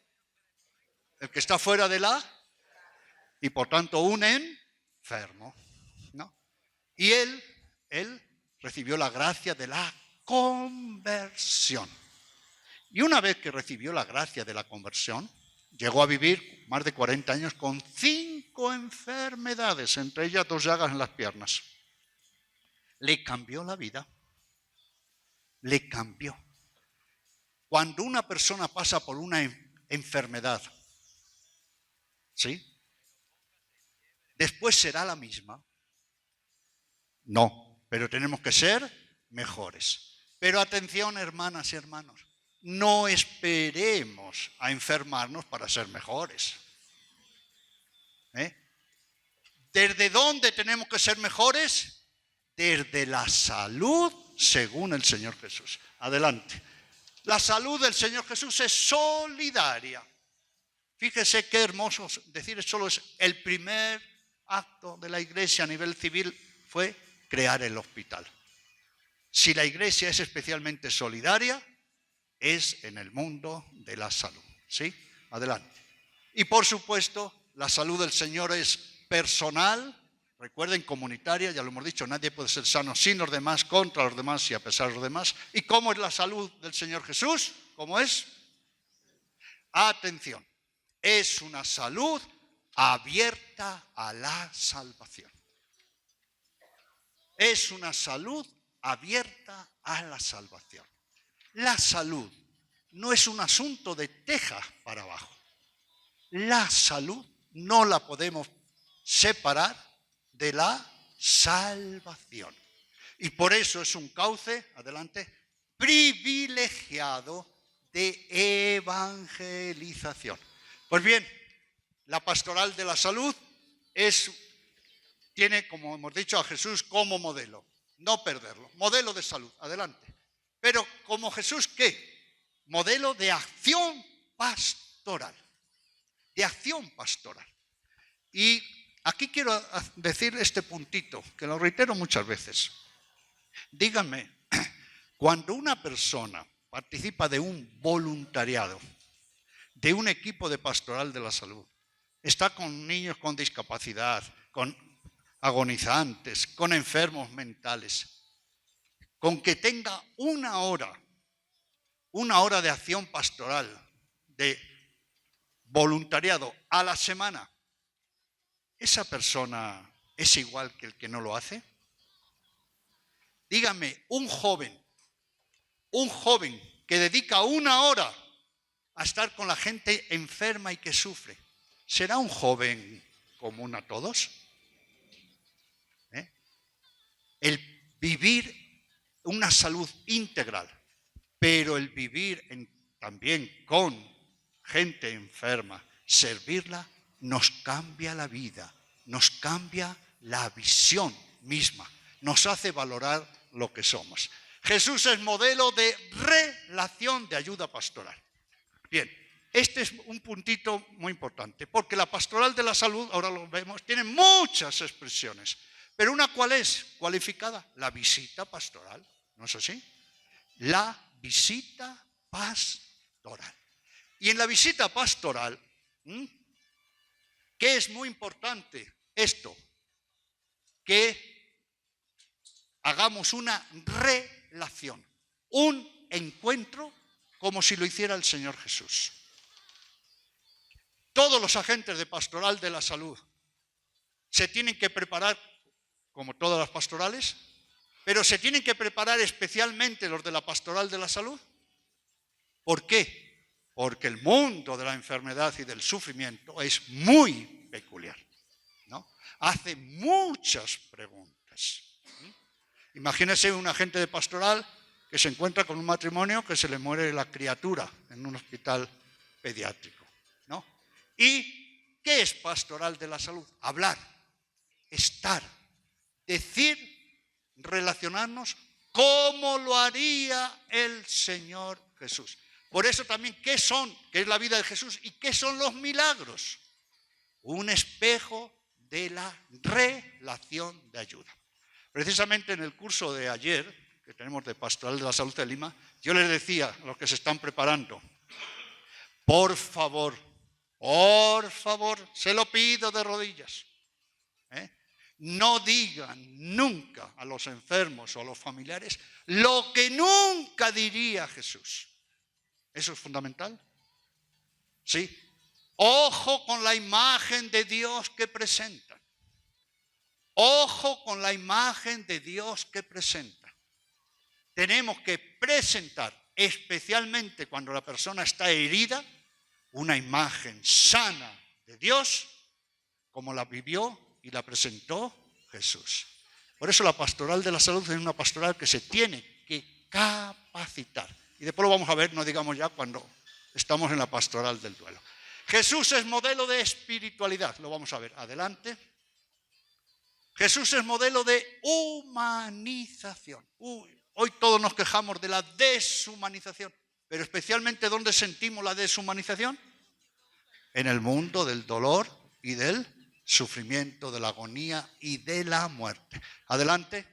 El que está fuera de y por tanto un enfermo, ¿no? Y él recibió la gracia de la conversión. Y una vez que recibió la gracia de la conversión, llegó a vivir más de 40 años con 5 enfermedades, entre ellas 2 llagas en las piernas. Le cambió la vida. Le cambió. Cuando una persona pasa por una enfermedad, ¿sí? ¿Después será la misma? No, pero tenemos que ser mejores. Pero atención, hermanas y hermanos, no esperemos a enfermarnos para ser mejores. ¿Desde dónde tenemos que ser mejores? Desde la salud según el Señor Jesús. Adelante. La salud del Señor Jesús es solidaria. Fíjese qué hermoso decir, solo es el primer acto de la Iglesia a nivel civil fue crear el hospital. Si la Iglesia es especialmente solidaria, es en el mundo de la salud. ¿Sí? Adelante. Y por supuesto, la salud del Señor es personal, recuerden, comunitaria, ya lo hemos dicho, nadie puede ser sano sin los demás, contra los demás y a pesar de los demás. ¿Y cómo es la salud del Señor Jesús? ¿Cómo es? Atención, es una salud abierta a la salvación. Es una salud abierta a la salvación. La salud no es un asunto de teja para abajo. La salud no la podemos separar de la salvación. Y por eso es un cauce, adelante, privilegiado de evangelización. Pues bien, la pastoral de la salud tiene, como hemos dicho, a Jesús como modelo. No perderlo. Modelo de salud, adelante. Pero como Jesús, ¿qué? Modelo de acción pastoral. De acción pastoral. Y aquí quiero decir este puntito, que lo reitero muchas veces. Díganme, cuando una persona participa de un voluntariado, de un equipo de pastoral de la salud, está con niños con discapacidad, con agonizantes, con enfermos mentales, con que tenga una hora de acción pastoral, de voluntariado a la semana, ¿esa persona es igual que el que no lo hace? Dígame, un joven que dedica una hora a estar con la gente enferma y que sufre, ¿será un joven común a todos? El vivir una salud integral, pero el vivir también con gente enferma, servirla, nos cambia la vida, nos cambia la visión misma, nos hace valorar lo que somos. Jesús es modelo de relación de ayuda pastoral. Bien, este es un puntito muy importante, porque la pastoral de la salud, ahora lo vemos, tiene muchas expresiones. Pero una, ¿cuál es? Cualificada. La visita pastoral. ¿No es así? La visita pastoral. Y en la visita pastoral, ¿qué es muy importante? Esto, que hagamos una relación, un encuentro como si lo hiciera el Señor Jesús. Todos los agentes de pastoral de la salud se tienen que preparar, como todas las pastorales, pero se tienen que preparar especialmente los de la pastoral de la salud. ¿Por qué? Porque el mundo de la enfermedad y del sufrimiento es muy peculiar, ¿no? Hace muchas preguntas. Imagínese un agente de pastoral que se encuentra con un matrimonio que se le muere la criatura en un hospital pediátrico, ¿no? ¿Y qué es pastoral de la salud? Hablar, estar, decir, relacionarnos como lo haría el Señor Jesús. Por eso también, ¿qué es la vida de Jesús y qué son los milagros? Un espejo de la relación de ayuda. Precisamente en el curso de ayer, que tenemos de Pastoral de la Salud de Lima, yo les decía a los que se están preparando, por favor, se lo pido de rodillas, no digan nunca a los enfermos o a los familiares lo que nunca diría Jesús. ¿Eso es fundamental? Sí. Ojo con la imagen de Dios que presentan. Ojo con la imagen de Dios que presentan. Tenemos que presentar, especialmente cuando la persona está herida, una imagen sana de Dios, como la vivió y la presentó Jesús. Por eso la pastoral de la salud es una pastoral que se tiene que capacitar. Y después lo vamos a ver, no digamos ya cuando estamos en la pastoral del duelo. Jesús es modelo de espiritualidad, lo vamos a ver. Adelante. Jesús es modelo de humanización. Hoy todos nos quejamos de la deshumanización, pero especialmente ¿dónde sentimos la deshumanización? En el mundo del dolor y del sufrimiento, de la agonía y de la muerte. Adelante.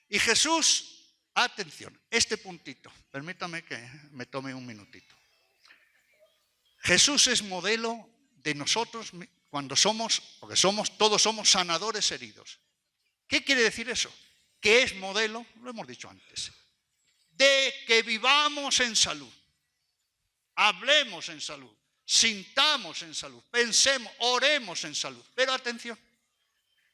Y Jesús, atención, este puntito, permítame que me tome un minutito. Jesús es modelo de nosotros cuando porque todos somos sanadores heridos. ¿Qué quiere decir eso? Que es modelo, lo hemos dicho antes, de que vivamos en salud, hablemos en salud, sintamos en salud, pensemos, oremos en salud. Pero atención,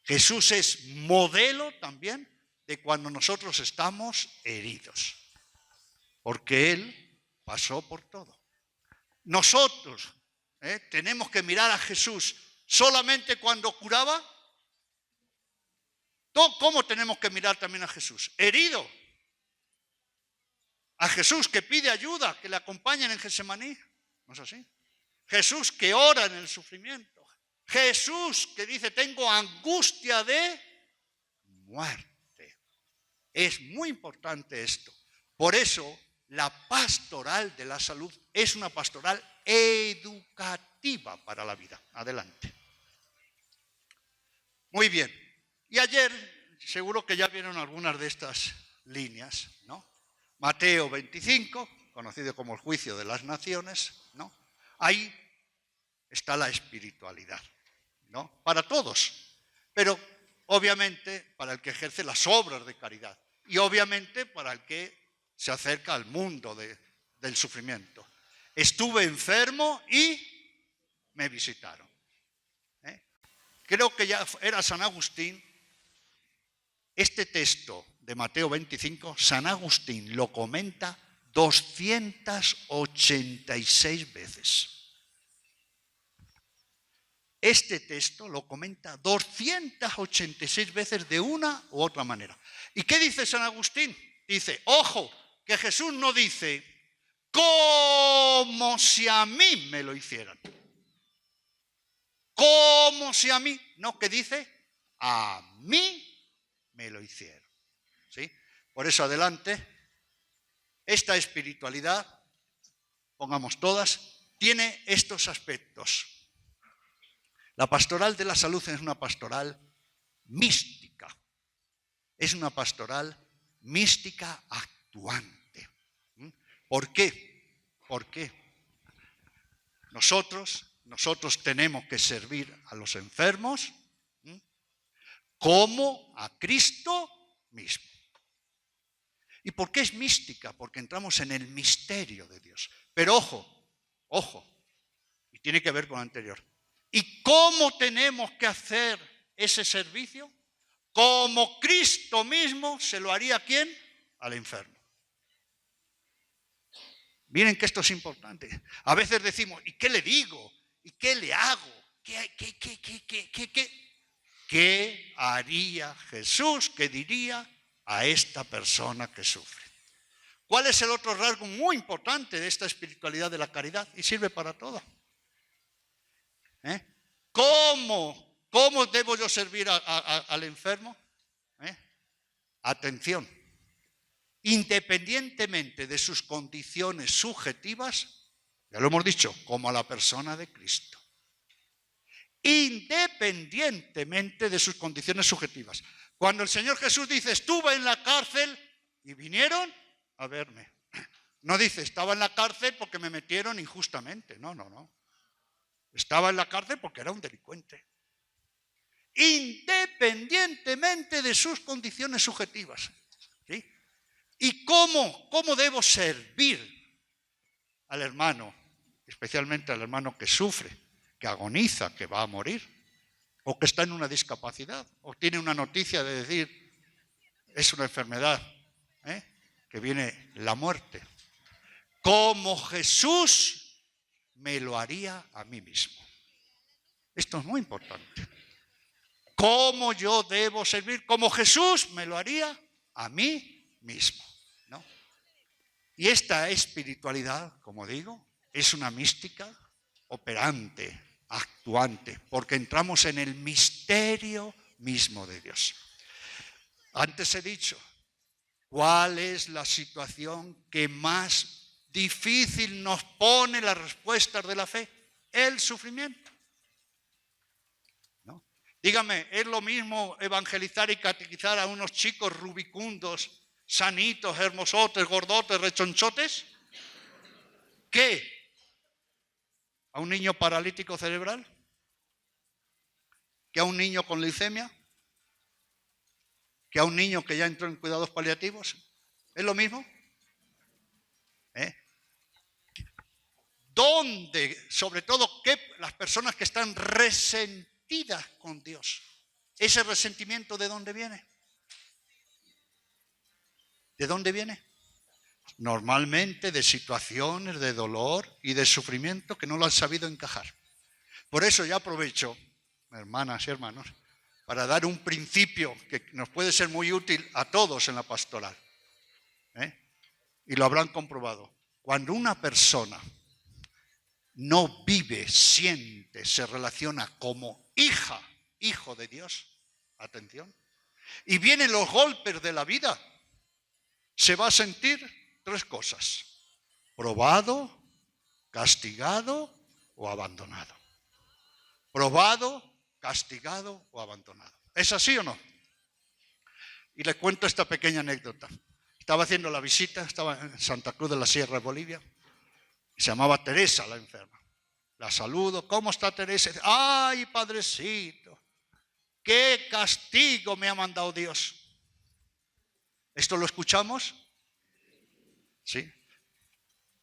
Jesús es modelo también de cuando nosotros estamos heridos, porque Él pasó por todo. Nosotros tenemos que mirar a Jesús solamente cuando curaba. ¿Cómo tenemos que mirar también a Jesús? Herido. A Jesús que pide ayuda, que le acompañen en Getsemaní. ¿No es así? Jesús que ora en el sufrimiento. Jesús que dice, tengo angustia de muerte. Es muy importante esto. Por eso, la pastoral de la salud es una pastoral educativa para la vida. Adelante. Muy bien. Y ayer, seguro que ya vieron algunas de estas líneas, ¿no? Mateo 25, conocido como el juicio de las naciones, ¿no? Ahí está la espiritualidad, ¿no? Para todos, pero obviamente para el que ejerce las obras de caridad y obviamente para el que se acerca al mundo del sufrimiento. Estuve enfermo y me visitaron. Creo que ya era San Agustín. Este texto de Mateo 25, San Agustín lo comenta 286 veces. Este texto lo comenta 286 veces de una u otra manera. ¿Y qué dice San Agustín? Dice, ojo, que Jesús no dice, como si a mí me lo hicieran. Como si a mí, no, que dice, a mí me lo hicieron. ¿Sí? Por eso adelante, esta espiritualidad, pongamos todas, tiene estos aspectos. La pastoral de la salud es una pastoral mística. Es una pastoral mística actuante. ¿Por qué? Porque nosotros tenemos que servir a los enfermos como a Cristo mismo. ¿Y por qué es mística? Porque entramos en el misterio de Dios. Pero ojo, y tiene que ver con lo anterior. ¿Y cómo tenemos que hacer ese servicio? Como Cristo mismo se lo haría ¿a quién? Al enfermo. Miren que esto es importante. A veces decimos, ¿y qué le digo? ¿Y qué le hago? ¿Qué haría Jesús? ¿Qué diría a esta persona que sufre? ¿Cuál es el otro rasgo muy importante de esta espiritualidad de la caridad? Y sirve para todo. ¿Cómo debo yo servir al enfermo? Atención. Independientemente de sus condiciones subjetivas, ya lo hemos dicho, como a la persona de Cristo. Independientemente de sus condiciones subjetivas. Cuando el Señor Jesús dice, estuve en la cárcel y vinieron a verme. No dice, estaba en la cárcel porque me metieron injustamente. No. Estaba en la cárcel porque era un delincuente. Independientemente de sus condiciones subjetivas. ¿Sí? ¿Y cómo debo servir al hermano? Especialmente al hermano que sufre, que agoniza, que va a morir, o que está en una discapacidad, o tiene una noticia de decir, es una enfermedad, que viene la muerte. Como Jesús me lo haría a mí mismo. Esto es muy importante. ¿Cómo yo debo servir? Como Jesús me lo haría a mí mismo, ¿no? Y esta espiritualidad, como digo, es una mística operante, actuante, porque entramos en el misterio mismo de Dios. Antes he dicho, ¿cuál es la situación que más difícil nos pone las respuestas de la fe? El sufrimiento. ¿No? Dígame, ¿es lo mismo evangelizar y catequizar a unos chicos rubicundos, sanitos, hermosotes, gordotes, rechonchotes? ¿Qué? ¿A un niño paralítico cerebral? ¿Que a un niño con leucemia? ¿Que a un niño que ya entró en cuidados paliativos? ¿Es lo mismo? ¿Dónde, sobre todo, las personas que están resentidas con Dios? ¿Ese resentimiento de dónde viene? ¿De dónde viene? Normalmente de situaciones de dolor y de sufrimiento que no lo han sabido encajar. Por eso ya aprovecho, hermanas y hermanos, para dar un principio que nos puede ser muy útil a todos en la pastoral. Y lo habrán comprobado. Cuando una persona no vive, siente, se relaciona como hijo de Dios, atención, y vienen los golpes de la vida, se va a sentir tres cosas: probado, castigado o abandonado. Probado, castigado o abandonado. ¿Es así o no? Y les cuento esta pequeña anécdota. Estaba haciendo la visita, estaba en Santa Cruz de la Sierra de Bolivia. Se llamaba Teresa la enferma. La saludo. ¿Cómo está Teresa? ¡Ay, padrecito! ¡Qué castigo me ha mandado Dios! ¿Esto lo escuchamos? Sí.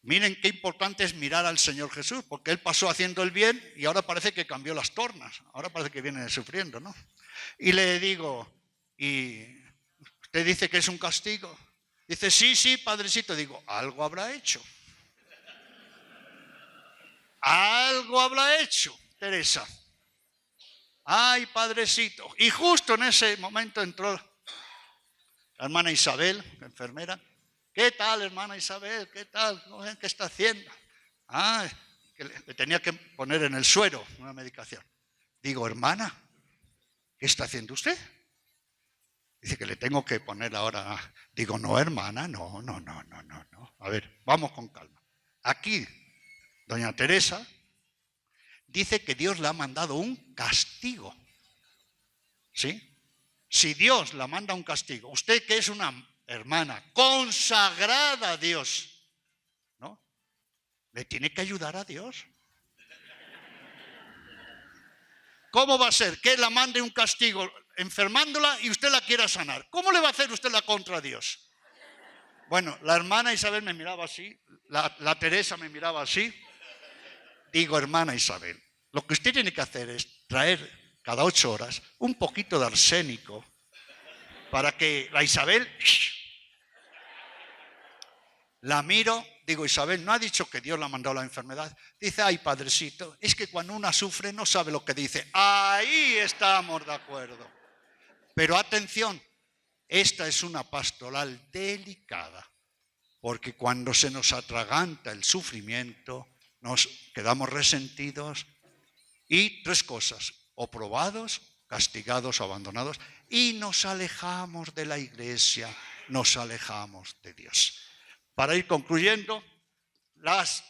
Miren qué importante es mirar al Señor Jesús, porque Él pasó haciendo el bien y ahora parece que cambió las tornas. Ahora parece que viene sufriendo, ¿no? Y le digo, ¿y usted dice que es un castigo? Dice, sí, padrecito. Digo, algo habrá hecho. Algo habrá hecho, Teresa. Ay, padrecito. Y justo en ese momento entró la hermana Isabel, enfermera. ¿Qué tal, hermana Isabel? ¿Qué tal? ¿Qué está haciendo? Ah, que le tenía que poner en el suero una medicación. Digo, hermana, ¿qué está haciendo usted? Dice que le tengo que poner ahora. Digo, no, hermana, no. A ver, vamos con calma. Aquí, doña Teresa dice que Dios le ha mandado un castigo. ¿Sí? Si Dios la manda un castigo, usted que es una hermana consagrada a Dios, ¿no? Le tiene que ayudar a Dios. ¿Cómo va a ser que la mande un castigo enfermándola y usted la quiera sanar? ¿Cómo le va a hacer usted la contra Dios? Bueno, la hermana Isabel me miraba así, la Teresa me miraba así. Digo, hermana Isabel, lo que usted tiene que hacer es traer cada 8 horas un poquito de arsénico para que la Isabel... La miro, digo, Isabel, ¿no ha dicho que Dios le ha mandado la enfermedad? Dice, ay, padrecito, es que cuando una sufre no sabe lo que dice. Ahí estamos de acuerdo. Pero atención, esta es una pastoral delicada, porque cuando se nos atraganta el sufrimiento, nos quedamos resentidos y 3 cosas, o probados, castigados o abandonados, y nos alejamos de la iglesia, nos alejamos de Dios. Para ir concluyendo, las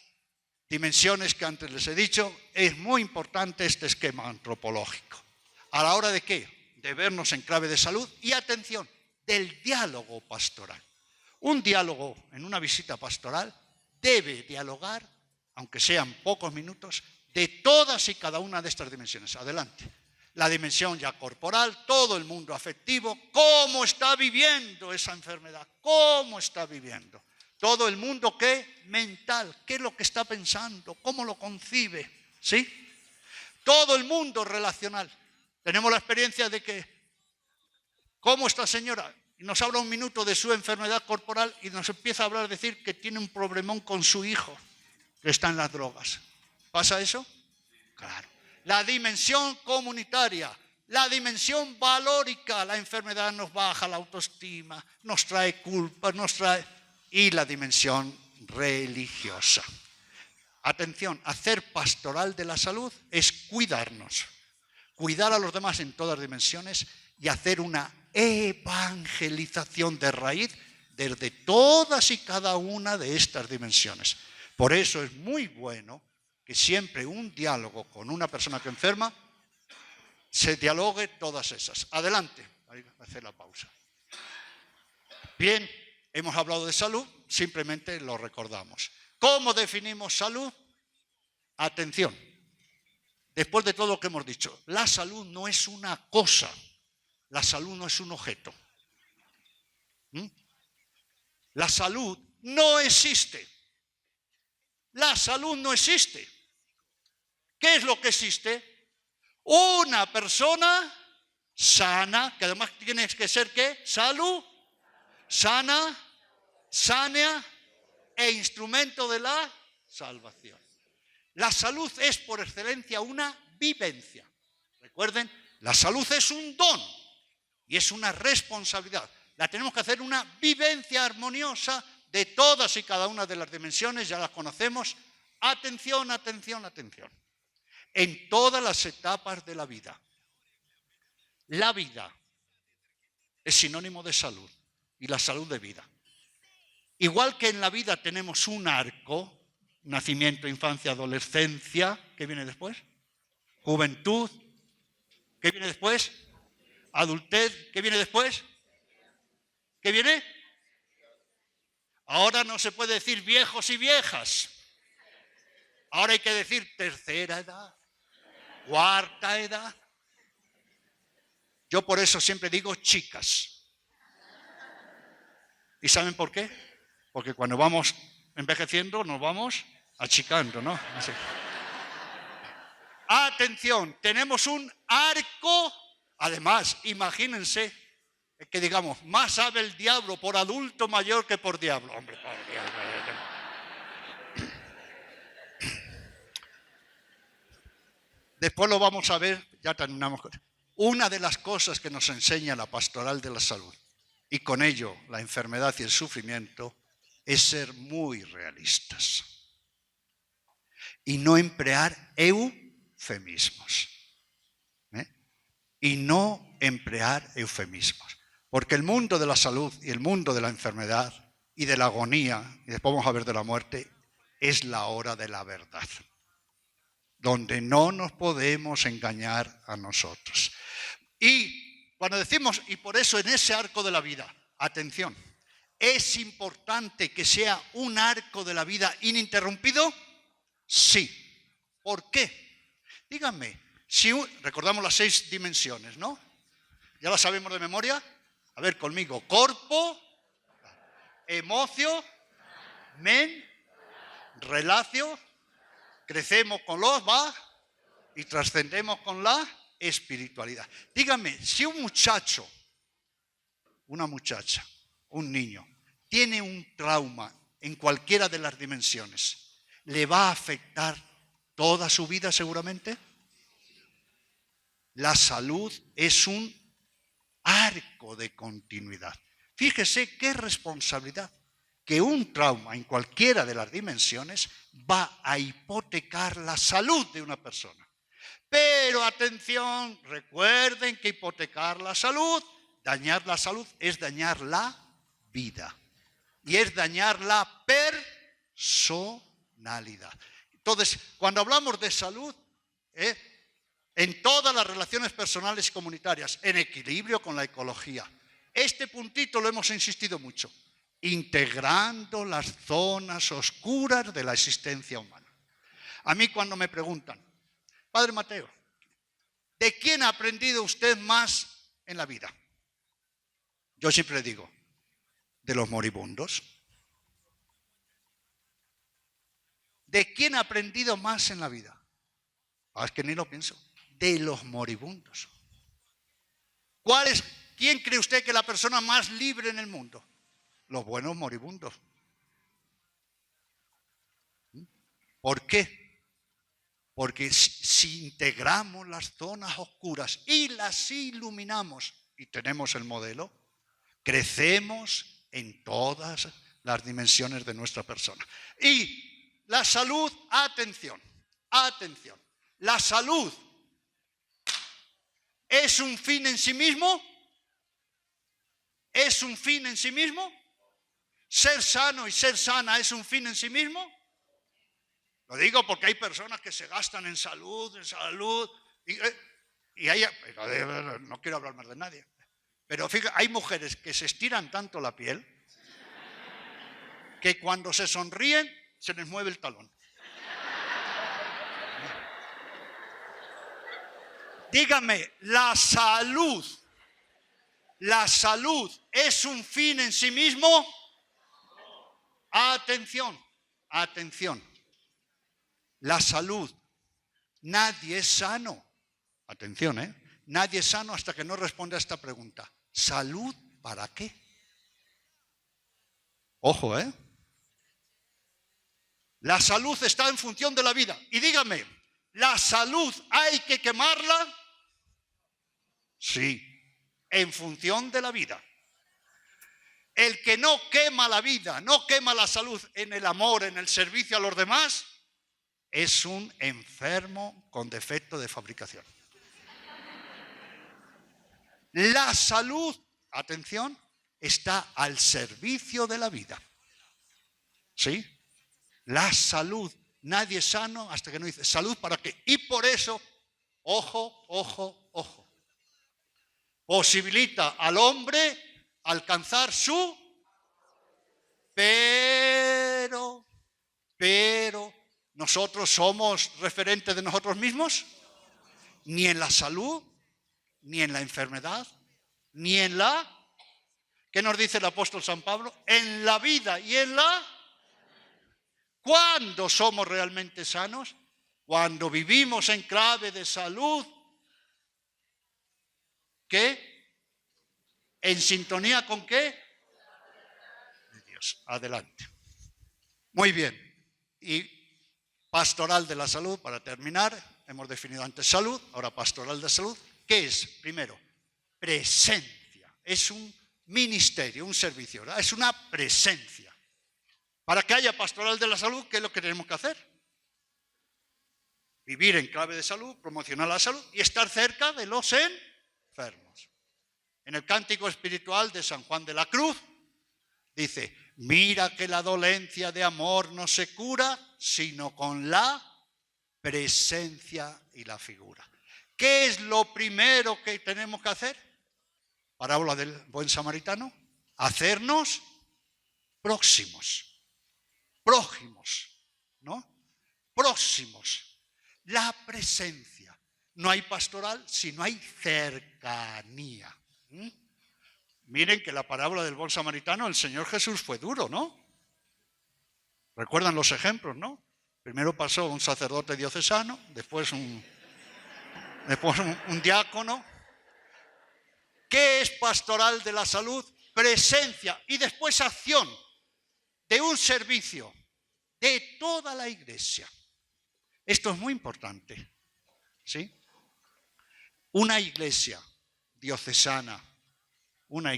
dimensiones que antes les he dicho, es muy importante este esquema antropológico. ¿A la hora de qué? De vernos en clave de salud y, atención, del diálogo pastoral. Un diálogo en una visita pastoral debe dialogar, aunque sean pocos minutos, de todas y cada una de estas dimensiones. Adelante. La dimensión ya corporal, todo el mundo afectivo, cómo está viviendo esa enfermedad, cómo está viviendo. Todo el mundo, ¿qué? Mental, ¿qué es lo que está pensando? ¿Cómo lo concibe? ¿Sí? Todo el mundo relacional. Tenemos la experiencia de que, ¿cómo esta señora? Y nos habla un minuto de su enfermedad corporal y nos empieza a hablar, decir que tiene un problemón con su hijo, que está en las drogas. ¿Pasa eso? Claro. La dimensión comunitaria, la dimensión valórica, la enfermedad nos baja la autoestima, nos trae culpa, y la dimensión religiosa. Atención, hacer pastoral de la salud es cuidarnos, cuidar a los demás en todas dimensiones y hacer una evangelización de raíz desde todas y cada una de estas dimensiones. Por eso es muy bueno que siempre un diálogo con una persona que enferma se dialogue todas esas. Adelante, voy a hacer la pausa. Bien. Hemos hablado de salud, simplemente lo recordamos. ¿Cómo definimos salud? Atención, después de todo lo que hemos dicho, la salud no es una cosa, la salud no es un objeto. La salud no existe. La salud no existe. ¿Qué es lo que existe? Una persona sana, que además tiene que ser ¿qué? Salud, sana, sana e instrumento de la salvación. La salud es por excelencia una vivencia. Recuerden, la salud es un don y es una responsabilidad. La tenemos que hacer una vivencia armoniosa de todas y cada una de las dimensiones, ya las conocemos. Atención, atención, atención. En todas las etapas de la vida. La vida es sinónimo de salud y la salud de vida. Igual que en la vida tenemos un arco, nacimiento, infancia, adolescencia, ¿qué viene después? Juventud, ¿qué viene después? Adultez, ¿qué viene después? ¿Qué viene? Ahora no se puede decir viejos y viejas. Ahora hay que decir tercera edad, cuarta edad. Yo por eso siempre digo chicas. ¿Y saben por qué? Porque cuando vamos envejeciendo nos vamos achicando, ¿no? Así. Atención, tenemos un arco. Además, imagínense que digamos, más sabe el diablo por adulto mayor que por diablo. Hombre, por Dios. Después lo vamos a ver, ya terminamos. Una de las cosas que nos enseña la pastoral de la salud, y con ello la enfermedad y el sufrimiento, es ser muy realistas y no emplear eufemismos. Y no emplear eufemismos. Porque el mundo de la salud y el mundo de la enfermedad y de la agonía, y después vamos a ver de la muerte, es la hora de la verdad, donde no nos podemos engañar a nosotros. Y cuando decimos, y por eso en ese arco de la vida, atención, ¿es importante que sea un arco de la vida ininterrumpido? Sí. ¿Por qué? Díganme, si recordamos las 6 dimensiones, ¿no? ¿Ya las sabemos de memoria? A ver, conmigo. Corpo, emocio, men, relacio, crecemos con los va y trascendemos con la espiritualidad. Díganme, si un muchacho, una muchacha, un niño, tiene un trauma en cualquiera de las dimensiones, ¿le va a afectar toda su vida seguramente? La salud es un arco de continuidad. Fíjese qué responsabilidad, que un trauma en cualquiera de las dimensiones va a hipotecar la salud de una persona. Pero atención, recuerden que hipotecar la salud, dañar la salud, es dañar la vida. Y es dañar la personalidad. Entonces, cuando hablamos de salud, en todas las relaciones personales y comunitarias, en equilibrio con la ecología. Este puntito lo hemos insistido mucho, integrando las zonas oscuras de la existencia humana. A mí cuando me preguntan, Padre Mateo, ¿de quién ha aprendido usted más en la vida? Yo siempre digo, de los moribundos. ¿De quién ha aprendido más en la vida? Es que ni lo pienso. De los moribundos. ¿Quién cree usted que es la persona más libre en el mundo? Los buenos moribundos. ¿Por qué? Porque si integramos las zonas oscuras y las iluminamos y tenemos el modelo, crecemos en todas las dimensiones de nuestra persona. Y la salud, atención, atención, la salud ¿es un fin en sí mismo? ¿Es un fin en sí mismo? ¿Ser sano y ser sana es un fin en sí mismo? Lo digo porque hay personas que se gastan en salud, y hay, no quiero hablar más de nadie, pero fíjate, hay mujeres que se estiran tanto la piel que cuando se sonríen se les mueve el talón. Dígame, la salud es un fin en sí mismo. Atención, atención. La salud, nadie es sano. Atención, nadie es sano hasta que no responde a esta pregunta. ¿Salud para qué? Ojo, La salud está en función de la vida. Y dígame, ¿la salud hay que quemarla? Sí, en función de la vida. El que no quema la vida, no quema la salud en el amor, en el servicio a los demás, es un enfermo con defecto de fabricación. La salud, atención, está al servicio de la vida. ¿Sí? La salud. Nadie es sano hasta que no dice salud para qué. Y por eso, ojo, ojo, ojo. Posibilita al hombre alcanzar su... Pero, ¿nosotros somos referentes de nosotros mismos? Ni en la salud, ni en la enfermedad, ni en la... ¿Qué nos dice el apóstol San Pablo? En la vida y en la... ¿Cuándo somos realmente sanos? Cuando vivimos en clave de salud. ¿Qué? ¿En sintonía con qué? De Dios. Adelante. Muy bien. Y pastoral de la salud, para terminar. hemos definido antes salud, ahora pastoral de salud. ¿Qué es? Primero, presencia. Es un ministerio, un servicio, ¿verdad? Es una presencia. Para que haya pastoral de la salud, ¿qué es lo que tenemos que hacer? Vivir en clave de salud, promocionar la salud y estar cerca de los enfermos. En el cántico espiritual de San Juan de la Cruz dice: mira que la dolencia de amor no se cura, sino con la presencia y la figura. ¿Qué es lo primero que tenemos que hacer? Parábola del buen samaritano. Hacernos próximos. Prójimos, ¿no? Próximos. La presencia. No hay pastoral si no hay cercanía. Miren que la parábola del buen samaritano, el Señor Jesús fue duro, ¿no? Recuerdan los ejemplos, ¿no? Primero pasó un sacerdote diocesano, después un diácono. ¿Qué es pastoral de la salud? Presencia y después acción de un servicio de toda la iglesia. Esto es muy importante, ¿sí? Una iglesia diocesana, una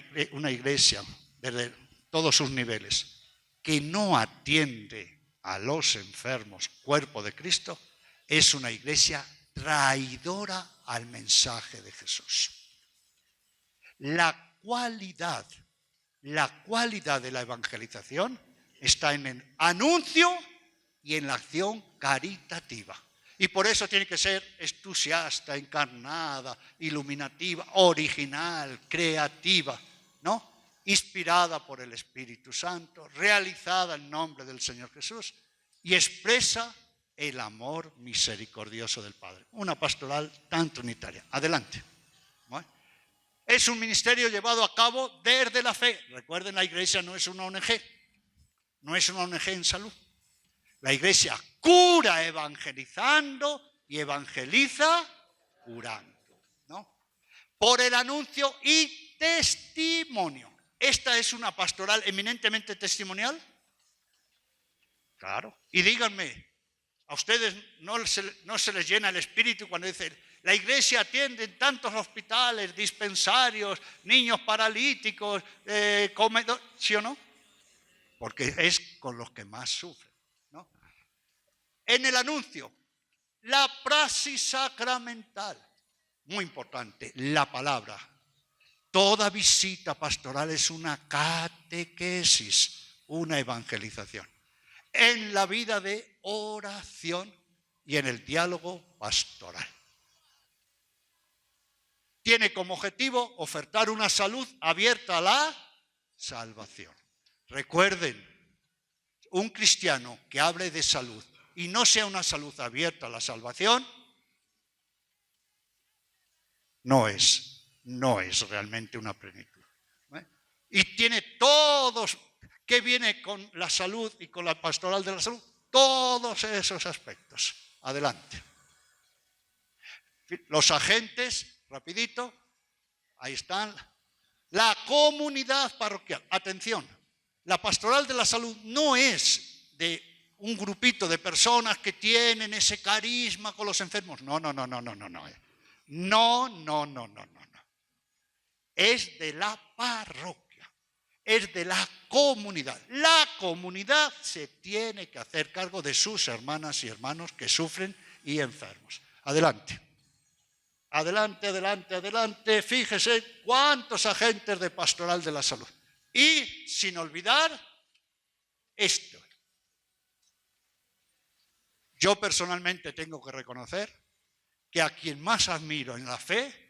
iglesia de todos sus niveles, que no atiende a los enfermos, cuerpo de Cristo, es una iglesia traidora al mensaje de Jesús. La cualidad de la evangelización está en el anuncio y en la acción caritativa. Y por eso tiene que ser entusiasta, encarnada, iluminativa, original, creativa, ¿no? Inspirada por el Espíritu Santo, realizada en nombre del Señor Jesús y expresa el amor misericordioso del Padre. Una pastoral tan trinitaria. Adelante. ¿No? Es un ministerio llevado a cabo desde la fe. Recuerden, la iglesia no es una ONG. No es una ONG en salud. La iglesia cura evangelizando y evangeliza curando, ¿no? Por el anuncio y testimonio. ¿Esta es una pastoral eminentemente testimonial? Claro. Y díganme, ¿a ustedes no se les llena el espíritu cuando dicen: la iglesia atiende en tantos hospitales, dispensarios, niños paralíticos, comedores? ¿Sí o no? Porque es con los que más sufren, ¿no? En el anuncio, la praxis sacramental. Muy importante, la palabra. Toda visita pastoral es una catequesis, una evangelización. En la vida de oración y en el diálogo pastoral. Tiene como objetivo ofertar una salud abierta a la salvación. Recuerden, un cristiano que hable de salud y no sea una salud abierta a la salvación, no es realmente una plenitud. Y tiene todos, que viene con la salud y con la pastoral de la salud, todos esos aspectos. Adelante. Los agentes, rapidito, ahí están. La comunidad parroquial. Atención, la pastoral de la salud no es de un grupito de personas que tienen ese carisma con los enfermos. No. No. Es de la parroquia, es de la comunidad. La comunidad se tiene que hacer cargo de sus hermanas y hermanos que sufren y enfermos. Adelante. Adelante. Fíjese cuántos agentes de pastoral de la salud. Y sin olvidar esto. Yo personalmente tengo que reconocer que a quien más admiro en la fe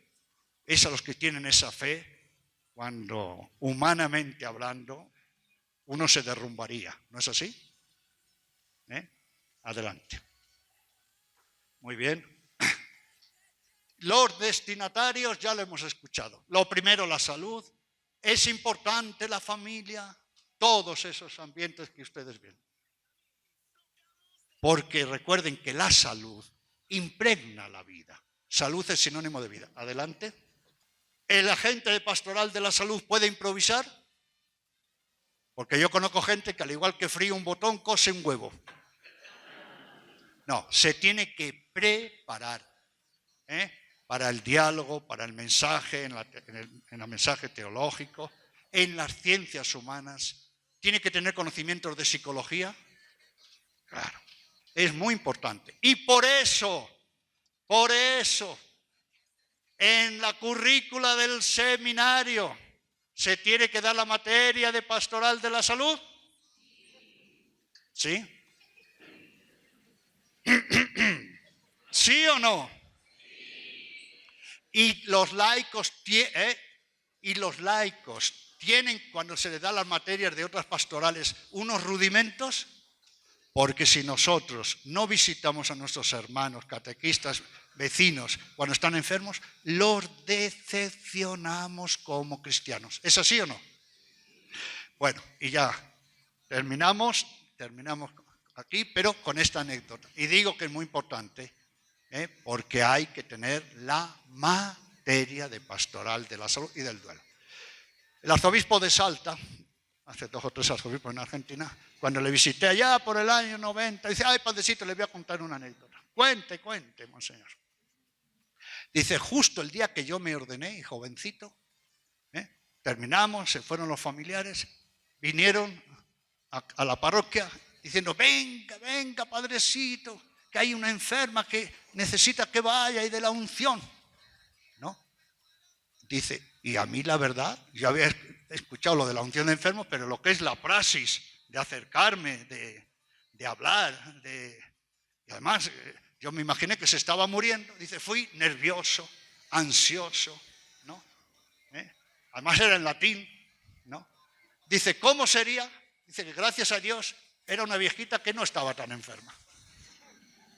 es a los que tienen esa fe cuando, humanamente hablando, uno se derrumbaría. ¿No es así? Adelante. Muy bien. Los destinatarios ya lo hemos escuchado. Lo primero, la salud. Es importante la familia. Todos esos ambientes que ustedes ven. Porque recuerden que la salud impregna la vida. Salud es sinónimo de vida. Adelante. ¿El agente de pastoral de la salud puede improvisar? Porque yo conozco gente que al igual que fríe un botón, cose un huevo. No, se tiene que preparar para el diálogo, para el mensaje, en el mensaje teológico, en las ciencias humanas. Tiene que tener conocimientos de psicología. Claro, es muy importante. Y por eso, en la currícula del seminario se tiene que dar la materia de pastoral de la salud. ¿Sí? ¿Sí o no? Y los laicos tienen, cuando se les da las materias de otras pastorales, unos rudimentos, porque si nosotros no visitamos a nuestros hermanos, catequistas, vecinos, cuando están enfermos, los decepcionamos como cristianos. ¿Es así o no? Bueno, y ya terminamos aquí, pero con esta anécdota. Y digo que es muy importante, porque hay que tener la materia de pastoral de la salud y del duelo. El arzobispo de Salta, hace 2 o 3 arzobispos en Argentina, cuando le visité allá por el año 90, dice, ay, padrecito, le voy a contar una anécdota. Cuente, monseñor. Dice, justo el día que yo me ordené, jovencito, terminamos, se fueron los familiares, vinieron a la parroquia diciendo, venga, padrecito, que hay una enferma que necesita que vaya y de la unción. ¿No? Dice, y a mí la verdad, yo había escuchado lo de la unción de enfermos, pero lo que es la praxis de acercarme, de hablar, y además yo me imaginé que se estaba muriendo. Dice, fui nervioso, ansioso, ¿no? Además era en latín, ¿no? Dice, ¿cómo sería? Dice que gracias a Dios era una viejita que no estaba tan enferma.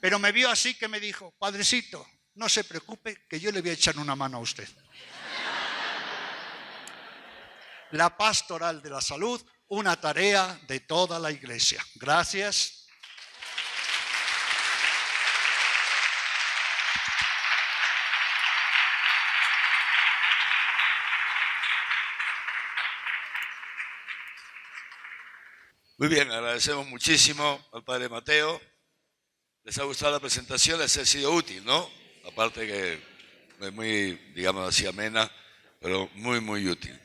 Pero me vio así que me dijo, padrecito, no se preocupe que yo le voy a echar una mano a usted. La pastoral de la salud, una tarea de toda la Iglesia. Gracias. Muy bien, agradecemos muchísimo al Padre Mateo. ¿Les ha gustado la presentación? Les ha sido útil, ¿no? Aparte que es muy, digamos así, amena, pero muy, muy útil.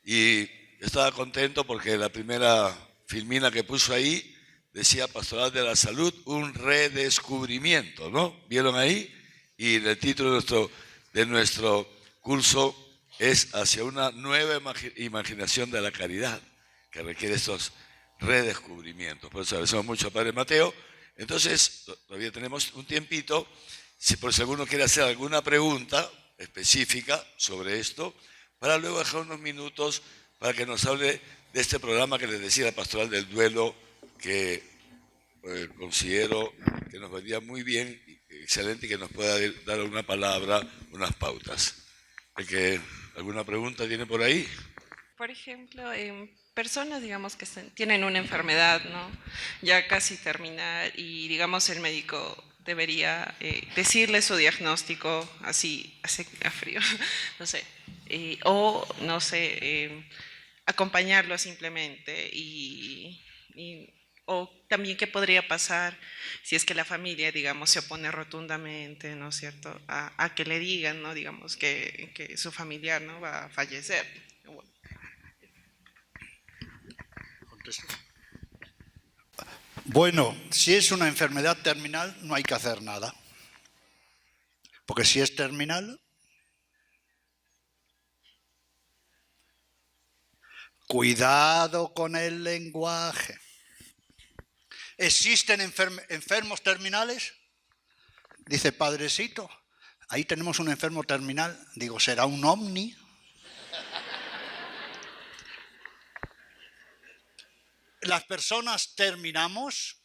Y estaba contento porque la primera filmina que puso ahí decía Pastoral de la Salud, un redescubrimiento, ¿no? ¿Vieron ahí? Y el título de nuestro curso es Hacia una nueva imaginación de la caridad, que requiere estos redescubrimientos. Por eso agradecemos mucho al Padre Mateo. Entonces, todavía tenemos un tiempito. Si alguno quiere hacer alguna pregunta específica sobre esto, para luego dejar unos minutos para que nos hable de este programa que les decía, la Pastoral del Duelo, que considero que nos vendría muy bien, excelente, y que nos pueda dar una palabra, unas pautas. ¿Alguna pregunta tiene por ahí? Por ejemplo, personas, digamos, que tienen una enfermedad, ¿no? Ya casi terminal, y digamos el médico debería decirle su diagnóstico así, a frío, no sé, o no sé, acompañarlo simplemente, o también qué podría pasar si es que la familia, digamos, se opone rotundamente, ¿no es cierto?, a que le digan, ¿no?, digamos, que su familiar, ¿no?, va a fallecer. Bueno, si es una enfermedad terminal, no hay que hacer nada. Porque si es terminal, cuidado con el lenguaje. ¿Existen enfermos terminales? Dice, padrecito, ahí tenemos un enfermo terminal. Digo, ¿será un ovni? ¿Las personas terminamos?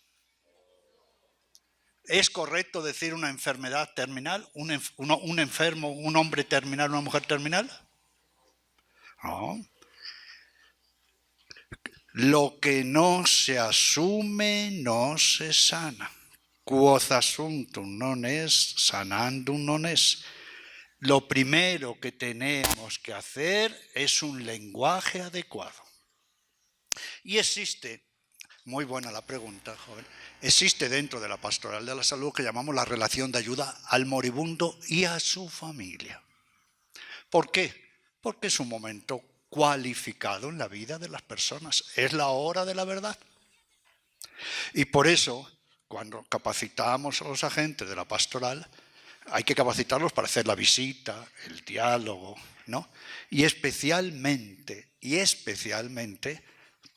¿Es correcto decir una enfermedad terminal? ¿Un enfermo, un hombre terminal, una mujer terminal? No. Lo que no se asume no se sana. Quod assumptum non est, sanandum non est. Lo primero que tenemos que hacer es un lenguaje adecuado. Y existe Muy buena la pregunta, joven. Existe dentro de la pastoral de la salud que llamamos la relación de ayuda al moribundo y a su familia. ¿Por qué? Porque es un momento cualificado en la vida de las personas. Es la hora de la verdad. Y por eso, cuando capacitamos a los agentes de la pastoral, hay que capacitarlos para hacer la visita, el diálogo, ¿no? Y especialmente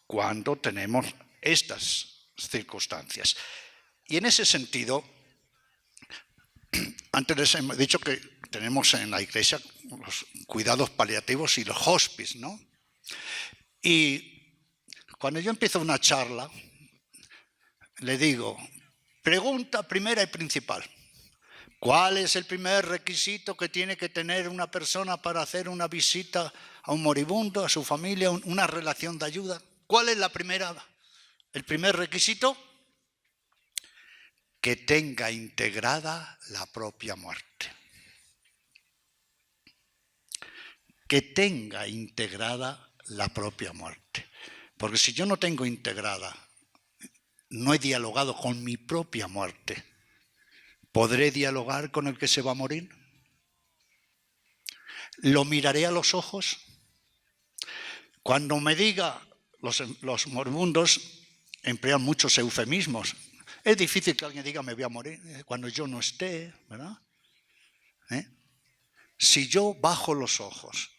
cuando tenemos estas circunstancias. Y en ese sentido, antes les hemos dicho que tenemos en la iglesia los cuidados paliativos y los hospice, ¿no? Y cuando yo empiezo una charla, le digo, pregunta primera y principal. ¿Cuál es el primer requisito que tiene que tener una persona para hacer una visita a un moribundo, a su familia, una relación de ayuda? ¿Cuál es el primer requisito? Que tenga integrada la propia muerte. Que tenga integrada la propia muerte. Porque si yo no tengo integrada, no he dialogado con mi propia muerte, ¿podré dialogar con el que se va a morir? ¿Lo miraré a los ojos? Cuando me diga, los moribundos emplean muchos eufemismos. Es difícil que alguien diga me voy a morir cuando yo no esté, ¿verdad? Si yo bajo los ojos,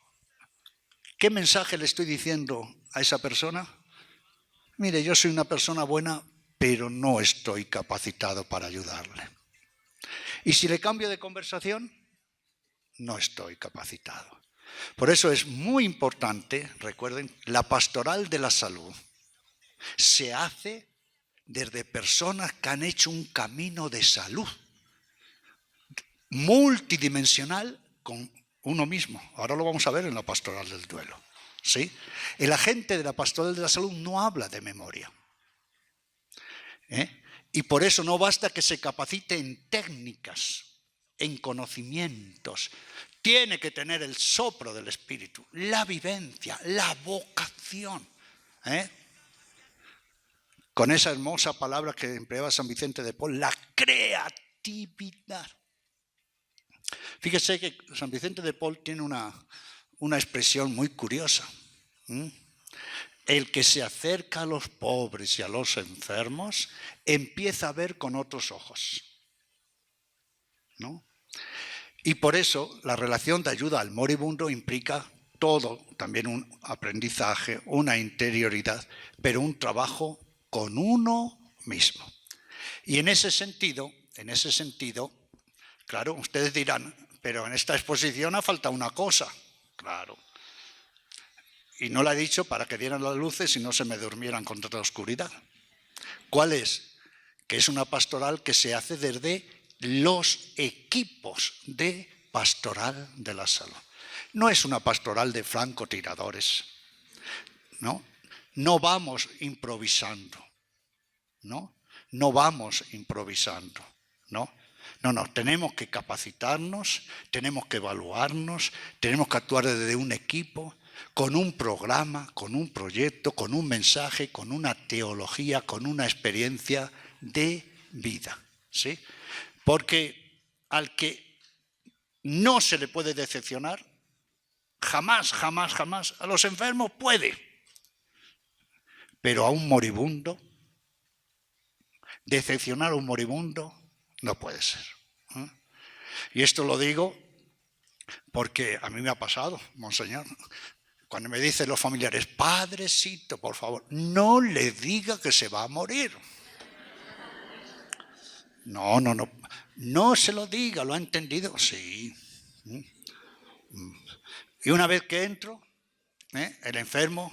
¿qué mensaje le estoy diciendo a esa persona? Mire, yo soy una persona buena, pero no estoy capacitado para ayudarle. Y si le cambio de conversación, no estoy capacitado. Por eso es muy importante, recuerden, la pastoral de la salud se hace desde personas que han hecho un camino de salud multidimensional con uno mismo. Ahora lo vamos a ver en la pastoral del duelo, ¿sí? El agente de la pastoral de la salud no habla de memoria. Y por eso no basta que se capacite en técnicas, en conocimientos. Tiene que tener el soplo del Espíritu, la vivencia, la vocación. Con esa hermosa palabra que empleaba San Vicente de Paul, la creatividad. Fíjese que San Vicente de Paul tiene una expresión muy curiosa. El que se acerca a los pobres y a los enfermos empieza a ver con otros ojos, ¿no? Y por eso la relación de ayuda al moribundo implica todo, también un aprendizaje, una interioridad, pero un trabajo con uno mismo. Y en ese sentido, claro, ustedes dirán, pero en esta exposición ha faltado una cosa. Claro. Y no la he dicho para que dieran las luces y no se me durmieran contra la oscuridad. ¿Cuál es? Que es una pastoral que se hace desde los equipos de pastoral de la salud. No es una pastoral de francotiradores, ¿no? No vamos improvisando, ¿no? No vamos improvisando, ¿no? No, tenemos que capacitarnos, tenemos que evaluarnos, tenemos que actuar desde un equipo, con un programa, con un proyecto, con un mensaje, con una teología, con una experiencia de vida, ¿sí? Porque al que no se le puede decepcionar, jamás, a los enfermos puede, pero a un moribundo, decepcionar a un moribundo no puede ser. Y esto lo digo porque a mí me ha pasado, monseñor. Cuando me dicen los familiares, padrecito, por favor, no le diga que se va a morir. No se lo diga, ¿lo ha entendido? Sí. Y una vez que entro, el enfermo,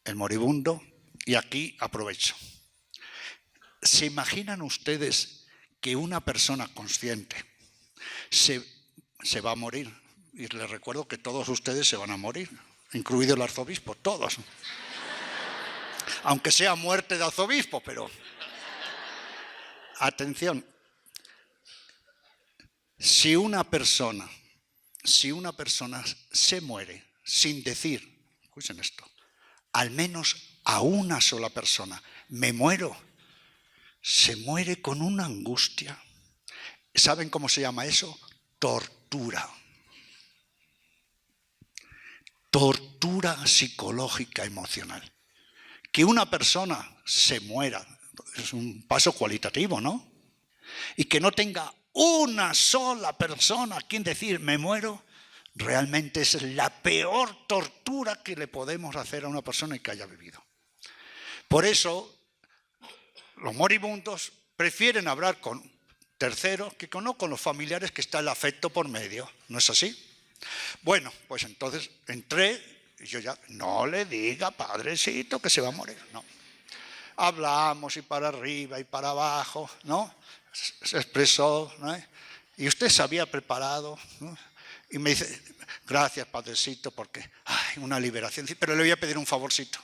el moribundo, y aquí aprovecho. ¿Se imaginan ustedes que una persona consciente se va a morir? Y les recuerdo que todos ustedes se van a morir, incluido el arzobispo, todos. Aunque sea muerte de arzobispo, pero... Atención. Si una persona se muere sin decir, escuchen esto, al menos a una sola persona. Me muero. Se muere con una angustia. ¿Saben cómo se llama eso? Tortura. Tortura psicológica emocional. Que una persona se muera es un paso cualitativo, ¿no? Y que no tenga una sola persona a quien decir me muero, realmente es la peor tortura que le podemos hacer a una persona que haya vivido. Por eso los moribundos prefieren hablar con terceros que no con los familiares, que está el afecto por medio. ¿No es así? Bueno, pues entonces entré y yo ya, no le diga, padrecito, que se va a morir. No. Hablamos y para arriba y para abajo, ¿no? Se expresó, ¿no? Y usted se había preparado, ¿no? Y me dice, gracias, padrecito, porque hay una liberación. Pero le voy a pedir un favorcito.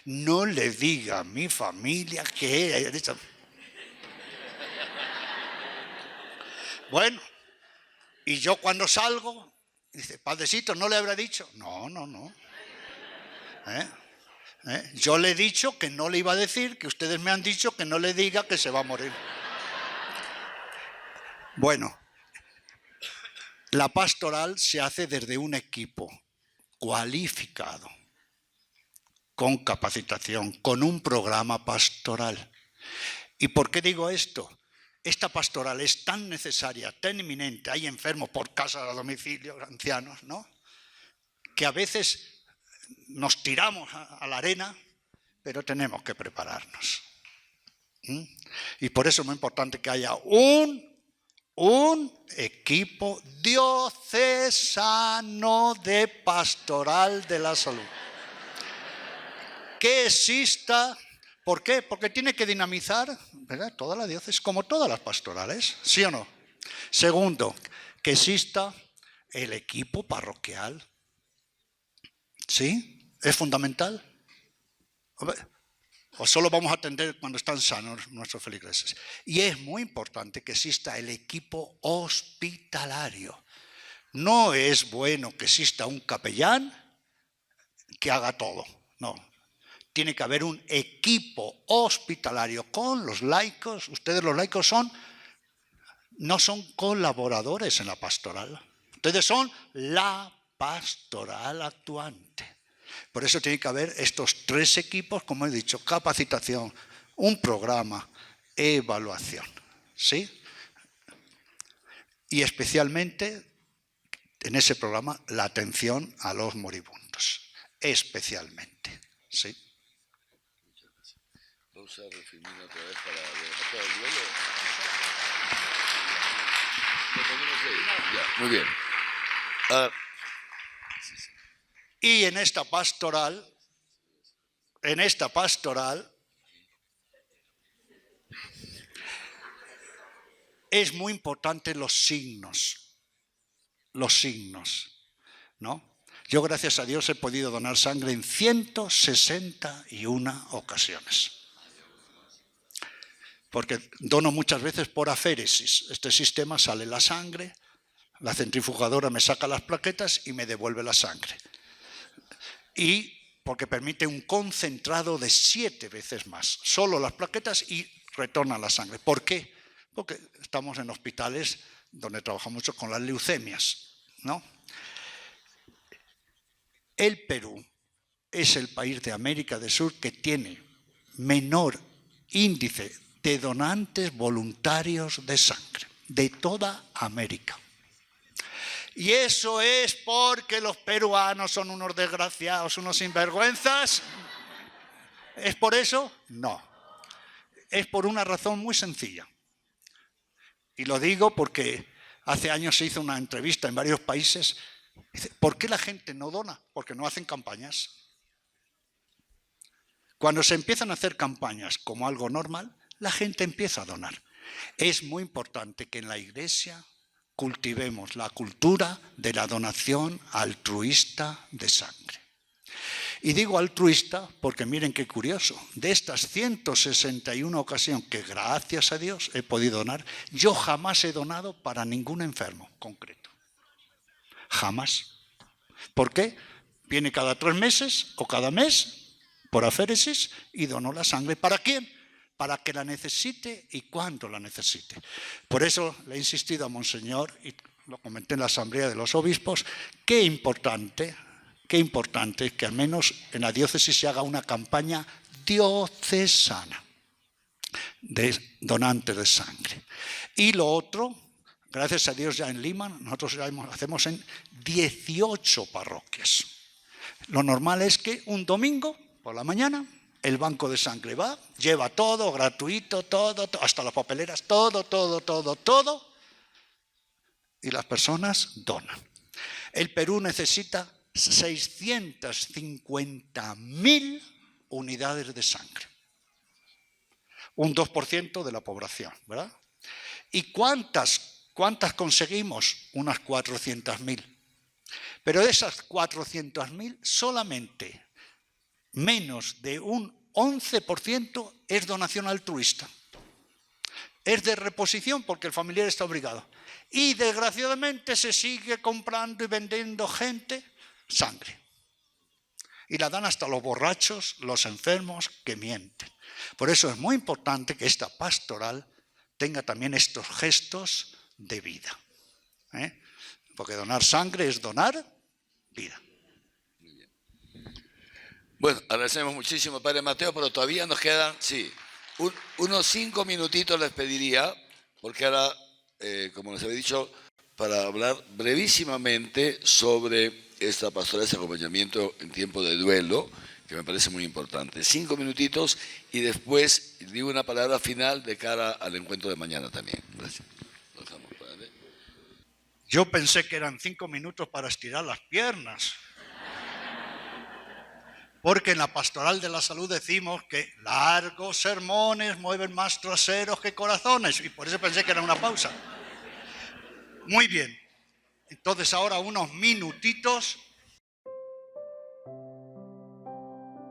No le diga a mi familia que he hecho. Bueno, y yo cuando salgo, dice, padrecito, ¿no le habrá dicho? No. Yo le he dicho que no le iba a decir, que ustedes me han dicho que no le diga que se va a morir. Bueno, la pastoral se hace desde un equipo cualificado, con capacitación, con un programa pastoral. ¿Y por qué digo esto? Esta pastoral es tan necesaria, tan inminente, hay enfermos por casa, a domicilio, ancianos, ¿no? Que a veces nos tiramos a la arena, pero tenemos que prepararnos. Y por eso es muy importante que haya un equipo diocesano de pastoral de la salud. Que exista, ¿por qué? Porque tiene que dinamizar, ¿verdad?, toda la diócesis, como todas las pastorales, ¿sí o no? Segundo, que exista el equipo parroquial. ¿Sí? ¿Es fundamental? ¿O solo vamos a atender cuando están sanos nuestros feligreses? Y es muy importante que exista el equipo hospitalario. No es bueno que exista un capellán que haga todo, no. Tiene que haber un equipo hospitalario con los laicos. Ustedes los laicos no son colaboradores en la pastoral. Ustedes son la pastoral actuante. Por eso tiene que haber estos tres equipos, como he dicho, capacitación, un programa, evaluación, ¿sí? Y especialmente en ese programa la atención a los moribundos, especialmente, ¿sí? Vamos a refinir otra vez para levantar el duelo. Ya, muy bien. Y en esta pastoral, es muy importante los signos, ¿no? Yo, gracias a Dios, he podido donar sangre en 161 ocasiones. Porque dono muchas veces por aféresis. Este sistema sale la sangre, la centrifugadora me saca las plaquetas y me devuelve la sangre. Y porque permite un concentrado de 7 veces más. Solo las plaquetas y retorna la sangre. ¿Por qué? Porque estamos en hospitales donde trabajamos mucho con las leucemias, ¿no? El Perú es el país de América del Sur que tiene menor índice de donantes voluntarios de sangre de toda América. ¿Y eso es porque los peruanos son unos desgraciados, unos sinvergüenzas? ¿Es por eso? No. Es por una razón muy sencilla. Y lo digo porque hace años se hizo una entrevista en varios países. Dice, ¿por qué la gente no dona? Porque no hacen campañas. Cuando se empiezan a hacer campañas como algo normal, la gente empieza a donar. Es muy importante que en la Iglesia cultivemos la cultura de la donación altruista de sangre. Y digo altruista porque miren qué curioso, de estas 161 ocasiones que gracias a Dios he podido donar, yo jamás he donado para ningún enfermo concreto. Jamás. ¿Por qué? Viene cada 3 meses o cada mes, por aféresis y donó la sangre. ¿Para quién? Para que la necesite y cuando la necesite. Por eso le he insistido a Monseñor, y lo comenté en la Asamblea de los Obispos, qué importante que al menos en la diócesis se haga una campaña diocesana de donantes de sangre. Y lo otro, gracias a Dios ya en Lima, nosotros ya hacemos en 18 parroquias. Lo normal es que un domingo por la mañana el banco de sangre va, lleva todo, gratuito, todo, hasta las papeleras, todo, y las personas donan. El Perú necesita 650.000 unidades de sangre. Un 2% de la población, ¿verdad? ¿Y cuántas conseguimos? Unas 400.000. Pero de esas 400.000, solamente menos de un 11% es donación altruista. Es de reposición porque el familiar está obligado. Y desgraciadamente se sigue comprando y vendiendo gente sangre. Y la dan hasta los borrachos, los enfermos que mienten. Por eso es muy importante que esta pastoral tenga también estos gestos de vida. Porque donar sangre es donar vida. Bueno, agradecemos muchísimo, Padre Mateo, pero todavía nos quedan, unos 5 minutitos les pediría, porque ahora, como les había dicho, para hablar brevísimamente sobre esta pastoral, ese acompañamiento en tiempo de duelo, que me parece muy importante. 5 minutitos y después digo una palabra final de cara al encuentro de mañana también. Gracias. Lo dejamos, Padre. Yo pensé que eran 5 minutos para estirar las piernas. Porque en la Pastoral de la Salud decimos que largos sermones mueven más traseros que corazones. Y por eso pensé que era una pausa. Muy bien. Entonces ahora unos minutitos.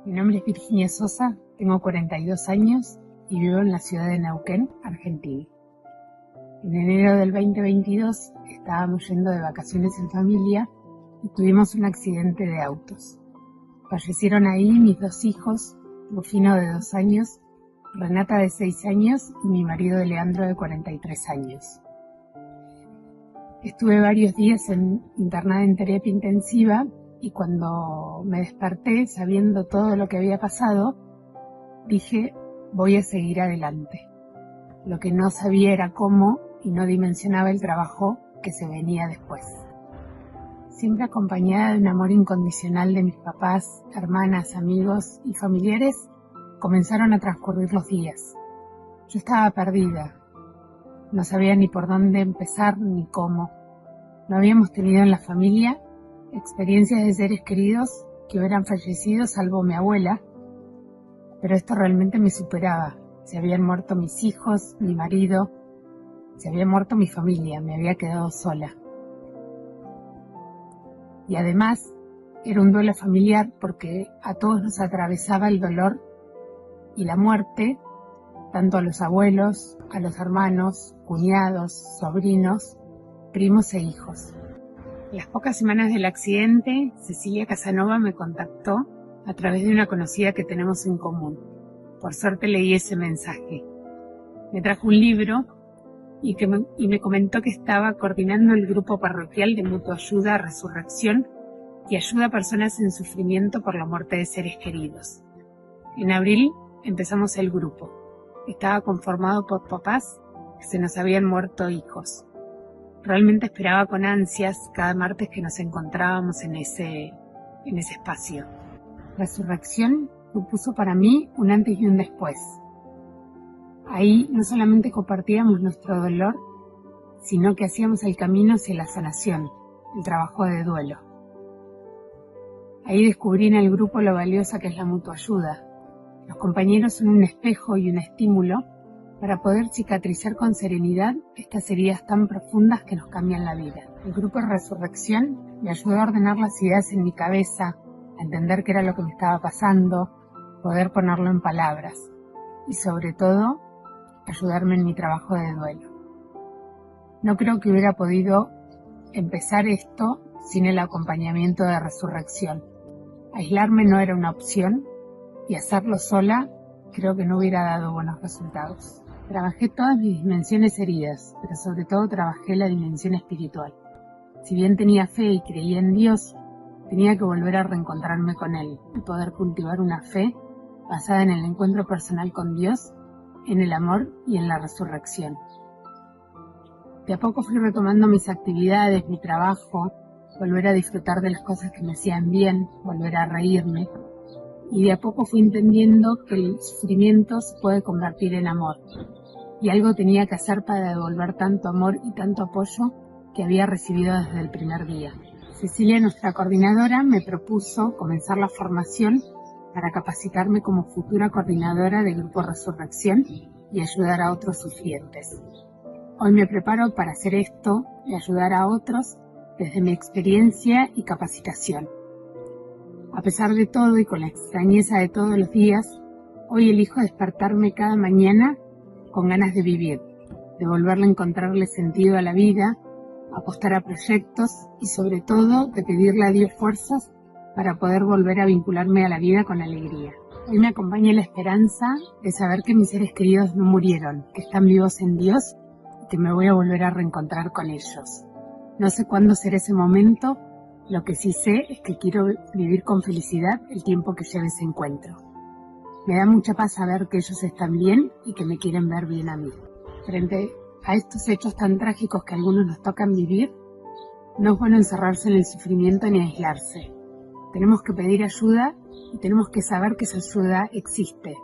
Mi nombre es Virginia Sosa, tengo 42 años y vivo en la ciudad de Neuquén, Argentina. En enero del 2022 estábamos yendo de vacaciones en familia y tuvimos un accidente de autos. Fallecieron ahí mis 2 hijos, Rufino de 2 años, Renata de 6 años y mi marido Leandro de 43 años. Estuve varios días internada en terapia intensiva y cuando me desperté sabiendo todo lo que había pasado, dije, voy a seguir adelante. Lo que no sabía era cómo y no dimensionaba el trabajo que se venía después. Siempre acompañada de un amor incondicional de mis papás, hermanas, amigos y familiares, comenzaron a transcurrir los días. Yo estaba perdida. No sabía ni por dónde empezar ni cómo. No habíamos tenido en la familia experiencias de seres queridos que hubieran fallecido salvo mi abuela, pero esto realmente me superaba. Se habían muerto mis hijos, mi marido, se había muerto mi familia, me había quedado sola. Y además era un duelo familiar porque a todos nos atravesaba el dolor y la muerte, tanto a los abuelos, a los hermanos, cuñados, sobrinos, primos e hijos. En las pocas semanas del accidente, Cecilia Casanova me contactó a través de una conocida que tenemos en común. Por suerte leí ese mensaje. Me trajo un libro y me comentó que estaba coordinando el grupo parroquial de Mutuayuda Resurrección que ayuda a personas en sufrimiento por la muerte de seres queridos. En abril empezamos el grupo. Estaba conformado por papás que se nos habían muerto hijos. Realmente esperaba con ansias cada martes que nos encontrábamos en ese espacio. Resurrección supuso para mí un antes y un después. Ahí no solamente compartíamos nuestro dolor, sino que hacíamos el camino hacia la sanación, el trabajo de duelo. Ahí descubrí en el grupo lo valiosa que es la mutuayuda. Los compañeros son un espejo y un estímulo para poder cicatrizar con serenidad estas heridas tan profundas que nos cambian la vida. El grupo de Resurrección me ayudó a ordenar las ideas en mi cabeza, a entender qué era lo que me estaba pasando, poder ponerlo en palabras y sobre todo ayudarme en mi trabajo de duelo. No creo que hubiera podido empezar esto sin el acompañamiento de Resurrección. Aislarme no era una opción, y hacerlo sola creo que no hubiera dado buenos resultados. Trabajé todas mis dimensiones heridas, pero sobre todo trabajé la dimensión espiritual. Si bien tenía fe y creía en Dios, tenía que volver a reencontrarme con Él y poder cultivar una fe basada en el encuentro personal con Dios, en el amor y en la resurrección. De a poco fui retomando mis actividades, mi trabajo, volver a disfrutar de las cosas que me hacían bien, volver a reírme. Y de a poco fui entendiendo que el sufrimiento se puede convertir en amor. Y algo tenía que hacer para devolver tanto amor y tanto apoyo que había recibido desde el primer día. Cecilia, nuestra coordinadora, me propuso comenzar la formación para capacitarme como futura coordinadora del Grupo Resurrección y ayudar a otros sufrientes. Hoy me preparo para hacer esto y ayudar a otros desde mi experiencia y capacitación. A pesar de todo y con la extrañeza de todos los días, hoy elijo despertarme cada mañana con ganas de vivir, de volverle a encontrarle sentido a la vida, apostar a proyectos y sobre todo de pedirle a Dios fuerzas para poder volver a vincularme a la vida con alegría. Hoy me acompaña la esperanza de saber que mis seres queridos no murieron, que están vivos en Dios y que me voy a volver a reencontrar con ellos. No sé cuándo será ese momento, lo que sí sé es que quiero vivir con felicidad el tiempo que lleve ese encuentro. Me da mucha paz saber que ellos están bien y que me quieren ver bien a mí. Frente a estos hechos tan trágicos que a algunos nos tocan vivir, no es bueno encerrarse en el sufrimiento ni aislarse. Tenemos que pedir ayuda y tenemos que saber que esa ayuda existe,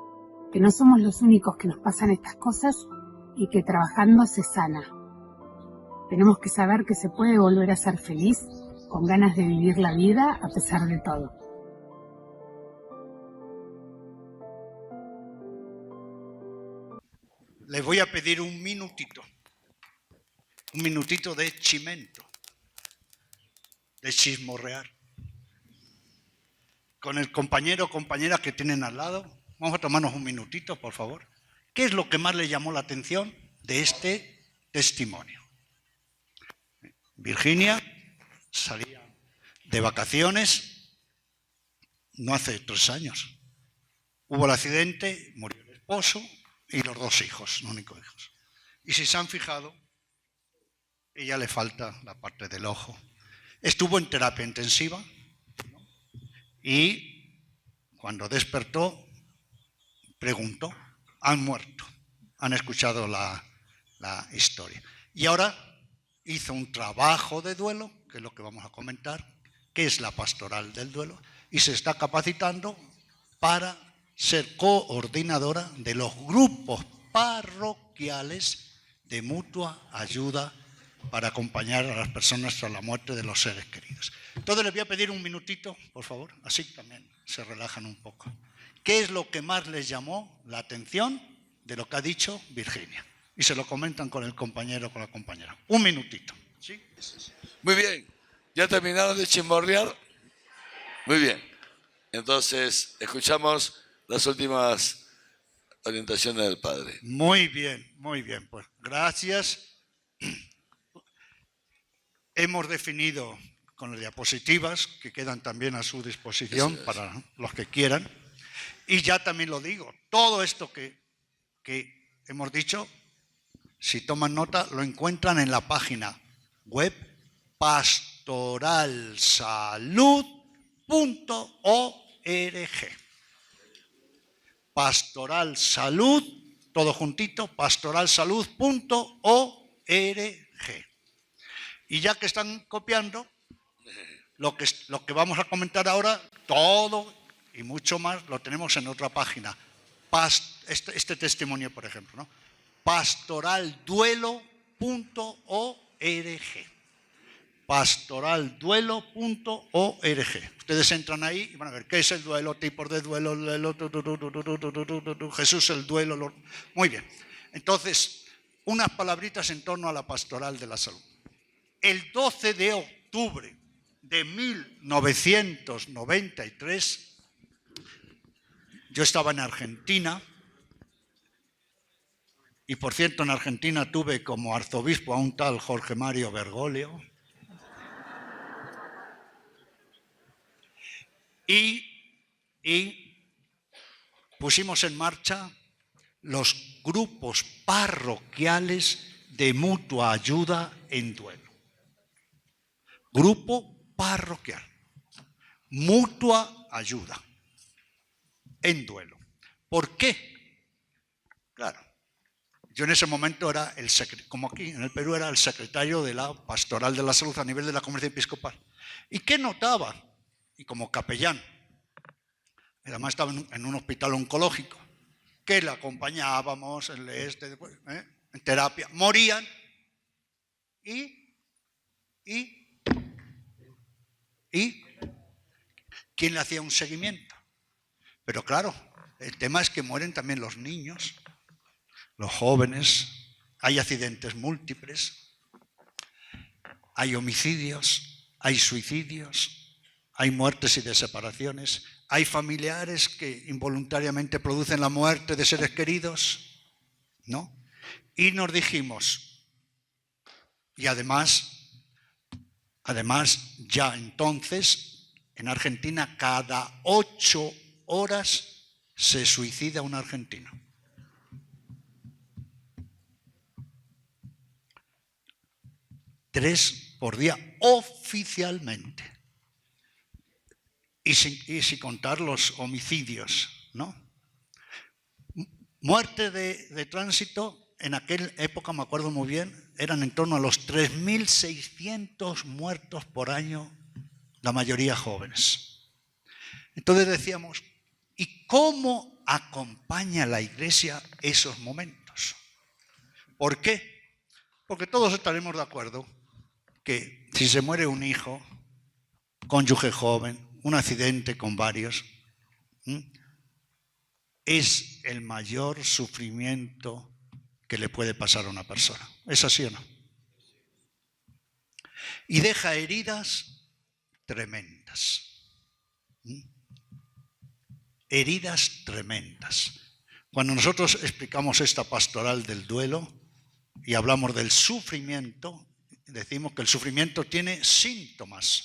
que no somos los únicos que nos pasan estas cosas y que trabajando se sana. Tenemos que saber que se puede volver a ser feliz, con ganas de vivir la vida a pesar de todo. Les voy a pedir un minutito de chimento, de chismorrear. Con el compañero o compañera que tienen al lado, vamos a tomarnos un minutito, por favor. ¿Qué es lo que más les llamó la atención de este testimonio? Virginia salía de vacaciones no hace 3 años. Hubo el accidente, murió el esposo y los 2 hijos, los únicos hijos. Y si se han fijado, ella le falta la parte del ojo. Estuvo en terapia intensiva y cuando despertó preguntó, ¿han muerto? Han escuchado la historia. Y ahora hizo un trabajo de duelo, que es lo que vamos a comentar, que es la pastoral del duelo, y se está capacitando para ser coordinadora de los grupos parroquiales de mutua ayuda para acompañar a las personas tras la muerte de los seres queridos. Entonces les voy a pedir un minutito, por favor, así también se relajan un poco. ¿Qué es lo que más les llamó la atención de lo que ha dicho Virginia? Y se lo comentan con el compañero o con la compañera. Un minutito. ¿Sí? Muy bien. ¿Ya terminaron de chismorrear? Muy bien. Entonces, escuchamos las últimas orientaciones del Padre. Muy bien, pues gracias. Hemos definido con las diapositivas, que quedan también a su disposición para los que quieran. Y ya también lo digo, todo esto que hemos dicho, si toman nota, lo encuentran en la página web pastoralsalud.org. Pastoralsalud, todo juntito, pastoralsalud.org. Y ya que están copiando, lo que vamos a comentar ahora, todo y mucho más, lo tenemos en otra página. Este testimonio, por ejemplo, ¿no? pastoralduelo.org. pastoralduelo.org. Ustedes entran ahí y van a ver qué es el duelo, tipos de duelo, Jesús el duelo. Muy bien. Entonces, unas palabritas en torno a la pastoral de la salud. El 12 de octubre de 1993, yo estaba en Argentina, y por cierto en Argentina tuve como arzobispo a un tal Jorge Mario Bergoglio, y pusimos en marcha los grupos parroquiales de mutua ayuda en duelo. Grupo parroquial, mutua ayuda en duelo. ¿Por qué? Claro, yo en ese momento era como aquí en el Perú, era el secretario de la Pastoral de la Salud a nivel de la Conferencia Episcopal. ¿Y qué notaba? Y como capellán, además estaba en un hospital oncológico, que le acompañábamos en terapia, morían y ¿quién le hacía un seguimiento? Pero claro, el tema es que mueren también los niños, los jóvenes, hay accidentes múltiples, hay homicidios, hay suicidios, hay muertes y de separaciones, hay familiares que involuntariamente producen la muerte de seres queridos, ¿no? Y nos dijimos, y además ya entonces en Argentina cada 8 horas se suicida un argentino. Tres por día oficialmente. Y sin contar los homicidios, ¿no? Muerte de tránsito, en aquella época, me acuerdo muy bien, eran en torno a los 3.600 muertos por año, la mayoría jóvenes. Entonces decíamos, ¿y cómo acompaña la Iglesia esos momentos? ¿Por qué? Porque todos estaremos de acuerdo que si se muere un hijo, cónyuge joven, un accidente con varios, es el mayor sufrimiento que le puede pasar a una persona. ¿Es así o no? Y deja heridas tremendas. Heridas tremendas. Cuando nosotros explicamos esta pastoral del duelo y hablamos del sufrimiento, decimos que el sufrimiento tiene síntomas.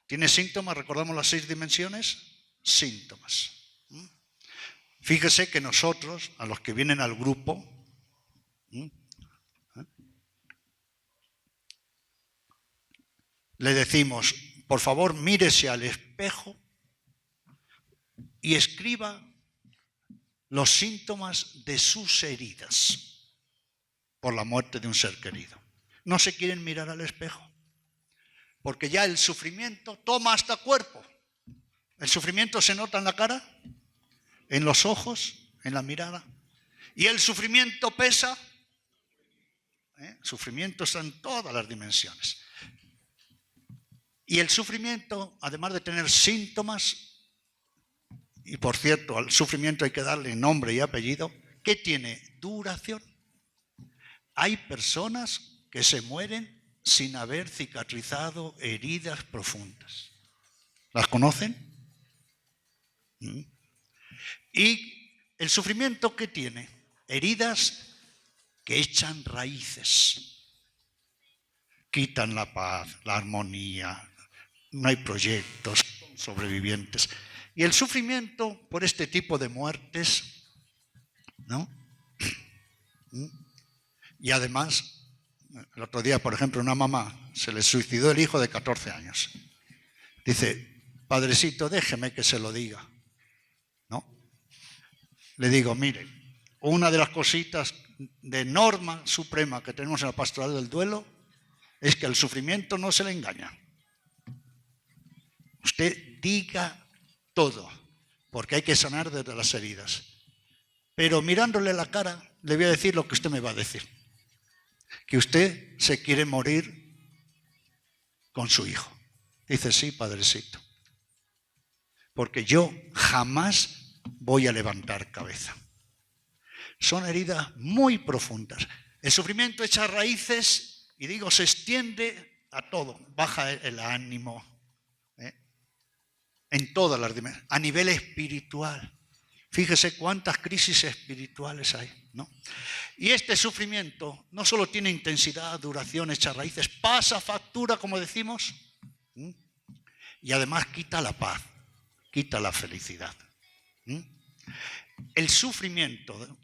¿Tiene síntomas? ¿Recordamos las 6 dimensiones? Síntomas. Fíjese que nosotros, a los que vienen al grupo, le decimos, por favor, mírese al espejo y escriba los síntomas de sus heridas por la muerte de un ser querido. ¿No se quieren mirar al espejo? Porque ya el sufrimiento toma hasta cuerpo. El sufrimiento se nota en la cara, en los ojos, en la mirada. Y el sufrimiento pesa. El sufrimiento está en todas las dimensiones. Y el sufrimiento, además de tener síntomas, y por cierto, al sufrimiento hay que darle nombre y apellido, ¿qué tiene? Duración. Hay personas que se mueren sin haber cicatrizado heridas profundas. ¿Las conocen? Y el sufrimiento que tiene, heridas que echan raíces, quitan la paz, la armonía, no hay proyectos, son sobrevivientes. Y el sufrimiento por este tipo de muertes, ¿no? Y además, el otro día, por ejemplo, una mamá se le suicidó el hijo de 14 años. Dice, padrecito, déjeme que se lo diga. ¿No? Le digo, mire, una de las cositas de norma suprema que tenemos en la pastoral del duelo es que al sufrimiento no se le engaña. Usted diga todo, porque hay que sanar desde las heridas. Pero mirándole la cara, le voy a decir lo que usted me va a decir. Que usted se quiere morir con su hijo. Dice, sí, padrecito. Porque yo jamás voy a levantar cabeza. Son heridas muy profundas. El sufrimiento echa raíces y digo, se extiende a todo. Baja el ánimo. En todas las dimensiones. A nivel espiritual. Fíjese cuántas crisis espirituales hay, ¿no? Y este sufrimiento no solo tiene intensidad, duración, echa raíces, pasa factura, como decimos, y además quita la paz, quita la felicidad. el sufrimiento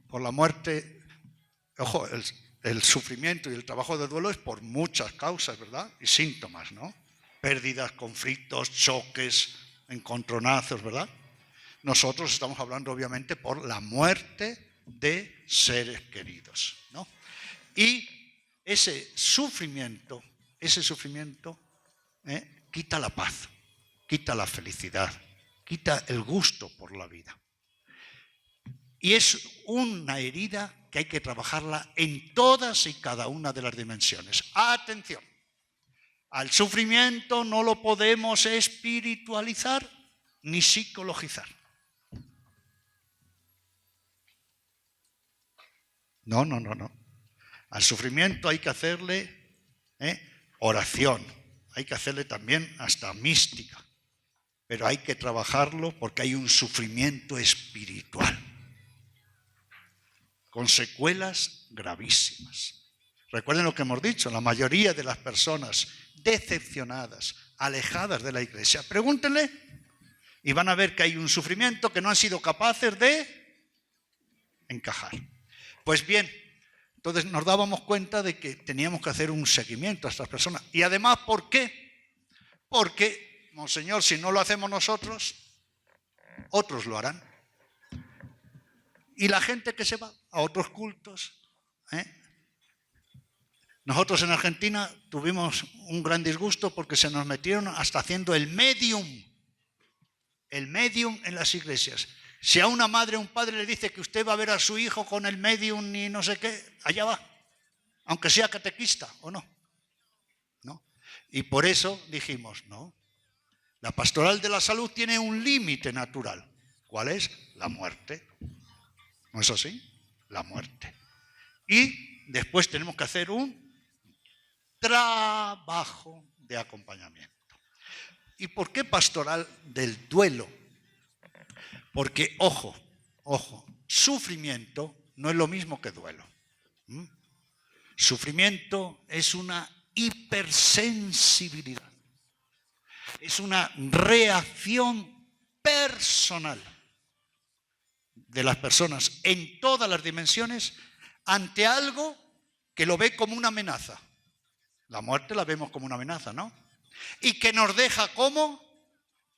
por la muerte, ojo, el sufrimiento y el trabajo de duelo es por muchas causas, ¿verdad? Y síntomas, ¿no? Pérdidas, conflictos, choques, encontronazos, ¿verdad? Nosotros estamos hablando obviamente por la muerte de seres queridos, ¿no? Y ese sufrimiento quita la paz, quita la felicidad, quita el gusto por la vida. Y es una herida que hay que trabajarla en todas y cada una de las dimensiones. Atención, al sufrimiento no lo podemos espiritualizar ni psicologizar. No. Al sufrimiento hay que hacerle oración, hay que hacerle también hasta mística, pero hay que trabajarlo porque hay un sufrimiento espiritual, con secuelas gravísimas. Recuerden lo que hemos dicho, la mayoría de las personas decepcionadas, alejadas de la iglesia, pregúntenle y van a ver que hay un sufrimiento que no han sido capaces de encajar. Pues bien, entonces nos dábamos cuenta de que teníamos que hacer un seguimiento a estas personas. Y además, ¿por qué? Porque, Monseñor, si no lo hacemos nosotros, otros lo harán. Y la gente que se va a otros cultos. Nosotros en Argentina tuvimos un gran disgusto porque se nos metieron hasta haciendo el medium en las iglesias. Si a una madre o un padre le dice que usted va a ver a su hijo con el medium y no sé qué, allá va, aunque sea catequista o no. Y por eso dijimos, no, la pastoral de la salud tiene un límite natural. ¿Cuál es? La muerte. ¿No es así? La muerte. Y después tenemos que hacer un trabajo de acompañamiento. ¿Y por qué pastoral del duelo? Porque, ojo, sufrimiento no es lo mismo que duelo. Sufrimiento es una hipersensibilidad. Es una reacción personal de las personas en todas las dimensiones ante algo que lo ve como una amenaza. La muerte la vemos como una amenaza, ¿no? Y que nos deja como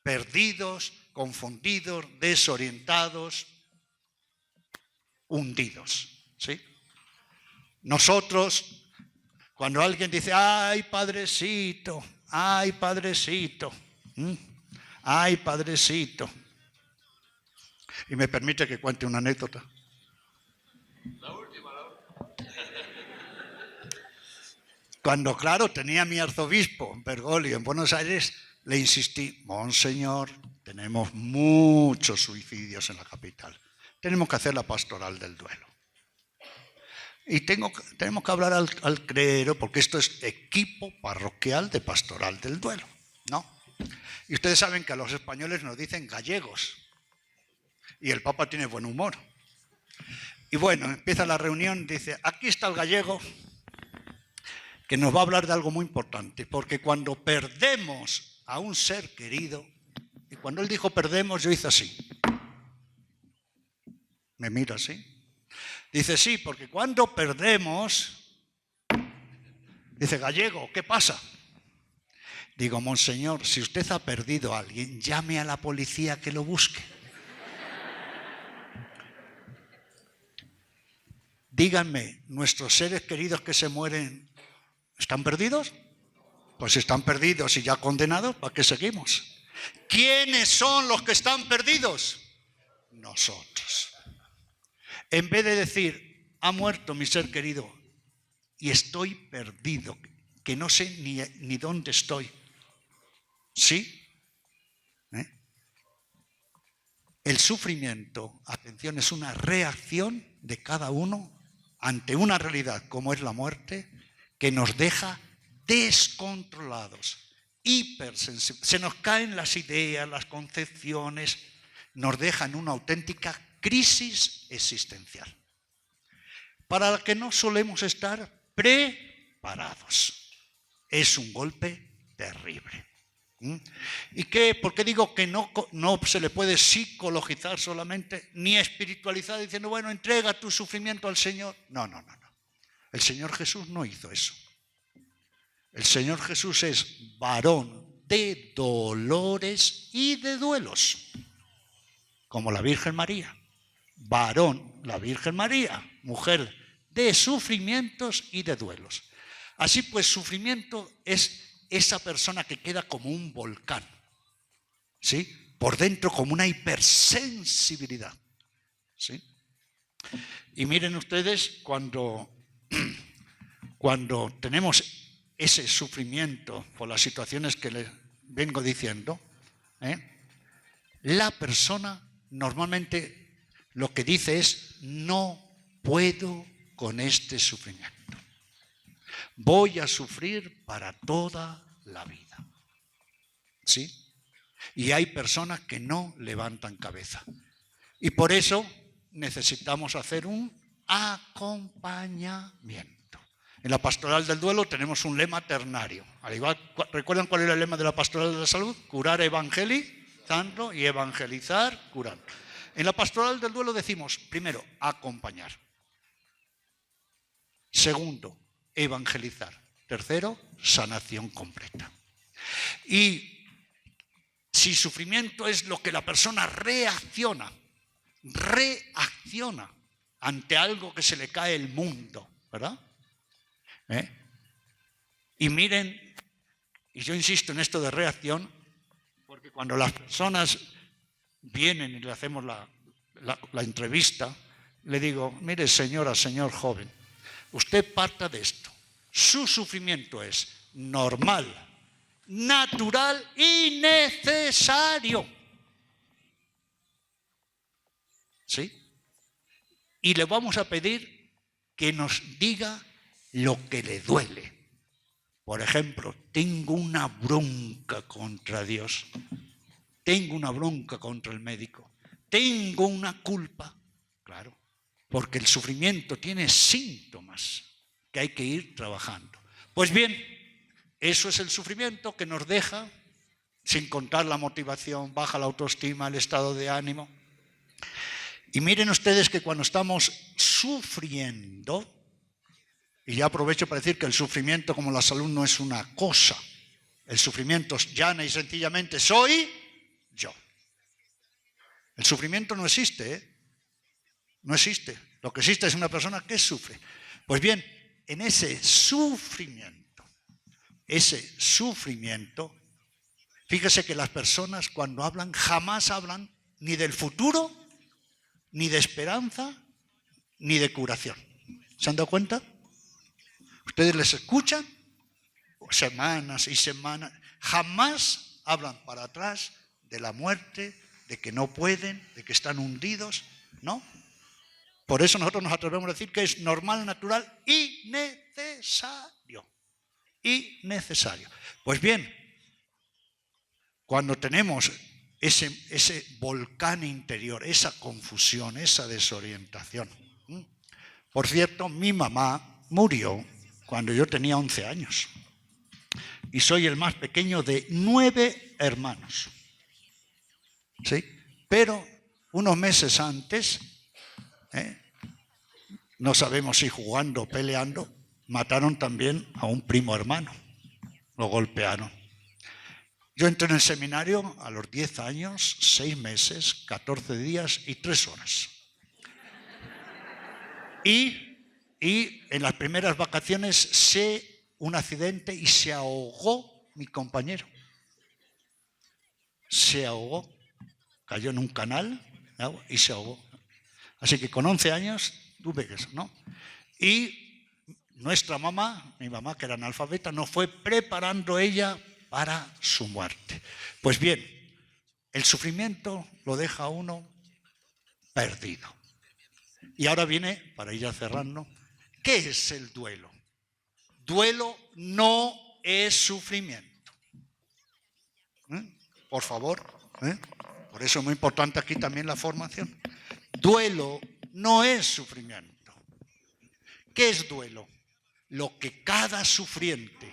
perdidos, confundidos, desorientados, hundidos, ¿sí? Nosotros, cuando alguien dice, ay, padrecito, ay, padrecito, ay, padrecito, y me permite que cuente una anécdota. La última. Cuando, claro, tenía mi arzobispo, Bergoglio, en Buenos Aires, le insistí, Monseñor, tenemos muchos suicidios en la capital. Tenemos que hacer la pastoral del duelo. Y tenemos que hablar al clero, porque esto es equipo parroquial de pastoral del duelo, ¿no? Y ustedes saben que a los españoles nos dicen gallegos. Y el Papa tiene buen humor. Y bueno, empieza la reunión, dice, aquí está el gallego, que nos va a hablar de algo muy importante, porque cuando perdemos a un ser querido, y cuando él dijo perdemos, yo hice así. Me mira así. Dice, sí, porque cuando perdemos, dice, gallego, ¿qué pasa? Digo, Monseñor, si usted ha perdido a alguien, llame a la policía que lo busque. Díganme, ¿nuestros seres queridos que se mueren están perdidos? Pues si están perdidos y ya condenados, ¿para qué seguimos? ¿Quiénes son los que están perdidos? Nosotros. En vez de decir, ha muerto mi ser querido y estoy perdido, que no sé ni dónde estoy. ¿Sí? El sufrimiento, atención, es una reacción de cada uno ante una realidad como es la muerte, que nos deja descontrolados, hipersensibles. Se nos caen las ideas, las concepciones, nos dejan una auténtica crisis existencial, para la que no solemos estar preparados. Es un golpe terrible. ¿Y qué? ¿Por qué digo que no se le puede psicologizar solamente, ni espiritualizar diciendo, bueno, entrega tu sufrimiento al Señor? No. El Señor Jesús no hizo eso. El Señor Jesús es varón de dolores y de duelos, como la Virgen María. Varón, la Virgen María, mujer de sufrimientos y de duelos. Así pues, sufrimiento es esa persona que queda como un volcán, ¿sí? Por dentro como una hipersensibilidad, ¿sí? Y miren ustedes, cuando tenemos ese sufrimiento por las situaciones que les vengo diciendo, la persona normalmente lo que dice es, no puedo con este sufrimiento. Voy a sufrir para toda la vida. ¿Sí? Y hay personas que no levantan cabeza. Y por eso necesitamos hacer un acompañamiento. En la pastoral del duelo tenemos un lema ternario. Al igual, ¿recuerdan cuál era el lema de la pastoral de la salud? Curar evangelizando y evangelizar curando. En la pastoral del duelo decimos, primero, acompañar. Segundo, evangelizar. Tercero, sanación completa. Y si sufrimiento es lo que la persona reacciona ante algo que se le cae el mundo, ¿verdad? Y miren, y yo insisto en esto de reacción, porque cuando las personas vienen y le hacemos la entrevista, le digo, mire señora, señor joven, usted parta de esto. Su sufrimiento es normal, natural y necesario. ¿Sí? Y le vamos a pedir que nos diga lo que le duele. Por ejemplo, tengo una bronca contra Dios, tengo una bronca contra el médico, tengo una culpa. Claro, porque el sufrimiento tiene síntomas que hay que ir trabajando. Pues bien, eso es el sufrimiento que nos deja, sin contar la motivación, baja la autoestima, el estado de ánimo. Y miren ustedes que cuando estamos sufriendo, y ya aprovecho para decir que el sufrimiento como la salud no es una cosa, el sufrimiento llana y sencillamente soy yo. El sufrimiento no existe, no existe. Lo que existe es una persona que sufre. Pues bien, en ese sufrimiento, fíjese que las personas cuando hablan jamás hablan ni del futuro, ni de esperanza, ni de curación. ¿Se han dado cuenta? Ustedes les escuchan semanas y semanas, jamás hablan para atrás de la muerte, de que no pueden, de que están hundidos, ¿no? Por eso nosotros nos atrevemos a decir que es normal, natural y necesario. Y necesario. Pues bien, cuando tenemos ese volcán interior, esa confusión, esa desorientación. Por cierto, mi mamá murió cuando yo tenía 11 años. Y soy el más pequeño de 9 hermanos. ¿Sí? Pero unos meses antes, no sabemos si jugando o peleando, mataron también a un primo hermano. Lo golpearon. Yo entré en el seminario a los 10 años, 6 meses, 14 días y 3 horas. Y en las primeras vacaciones sé un accidente y se ahogó mi compañero. Se ahogó, cayó en un canal y se ahogó. Así que con 11 años tuve que eso, ¿no? Y nuestra mamá, mi mamá que era analfabeta, nos fue preparando ella para su muerte. Pues bien, el sufrimiento lo deja a uno perdido. Y ahora viene, para ir a cerrando, ¿qué es el duelo? Duelo no es sufrimiento. Por favor, por eso es muy importante aquí también la formación. Duelo no es sufrimiento. ¿Qué es duelo? Lo que cada sufriente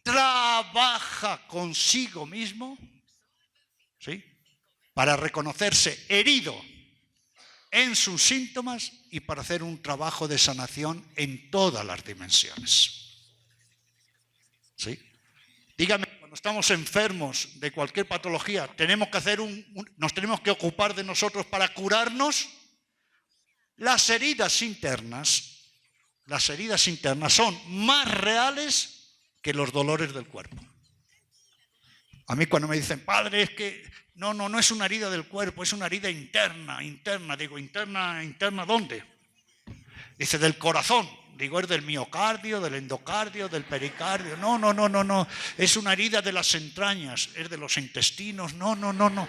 trabaja consigo mismo, ¿sí?, para reconocerse herido en sus síntomas y para hacer un trabajo de sanación en todas las dimensiones. ¿Sí? Dígame, cuando estamos enfermos de cualquier patología, ¿tenemos que hacer nos tenemos que ocupar de nosotros para curarnos? Las heridas internas son más reales que los dolores del cuerpo. A mí cuando me dicen, padre, es que no es una herida del cuerpo, es una herida interna. Digo, ¿interna dónde? Dice, del corazón. Digo, es del miocardio, del endocardio, del pericardio. No. Es una herida de las entrañas, es de los intestinos. No.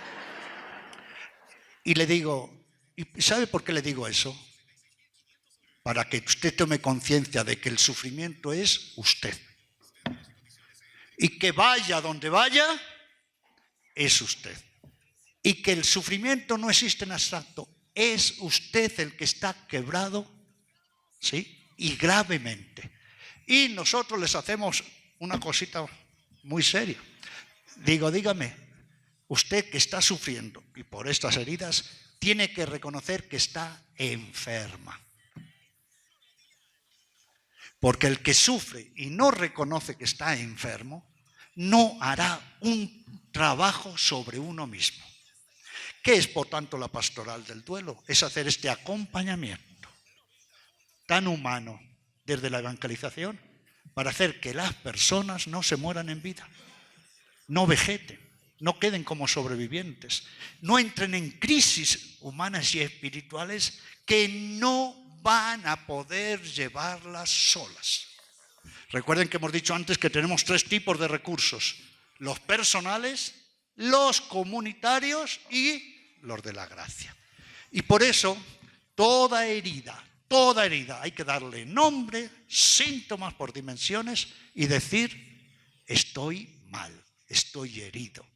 Y le digo, ¿y sabe por qué le digo eso? Para que usted tome conciencia de que el sufrimiento es usted. Y que vaya donde vaya, es usted. Y que el sufrimiento no existe en abstracto. Es usted el que está quebrado, ¿sí?, y gravemente. Y nosotros les hacemos una cosita muy seria. Digo, dígame, usted que está sufriendo y por estas heridas, tiene que reconocer que está enferma. Porque el que sufre y no reconoce que está enfermo, no hará un trabajo sobre uno mismo. ¿Qué es, por tanto, la pastoral del duelo? Es hacer este acompañamiento tan humano desde la evangelización para hacer que las personas no se mueran en vida, no vegeten, no queden como sobrevivientes, no entren en crisis humanas y espirituales que no van a poder llevarlas solas. Recuerden que hemos dicho antes que tenemos 3 tipos de recursos: los personales, los comunitarios y los de la gracia. Y por eso toda herida hay que darle nombre, síntomas por dimensiones y decir, estoy mal, estoy herido,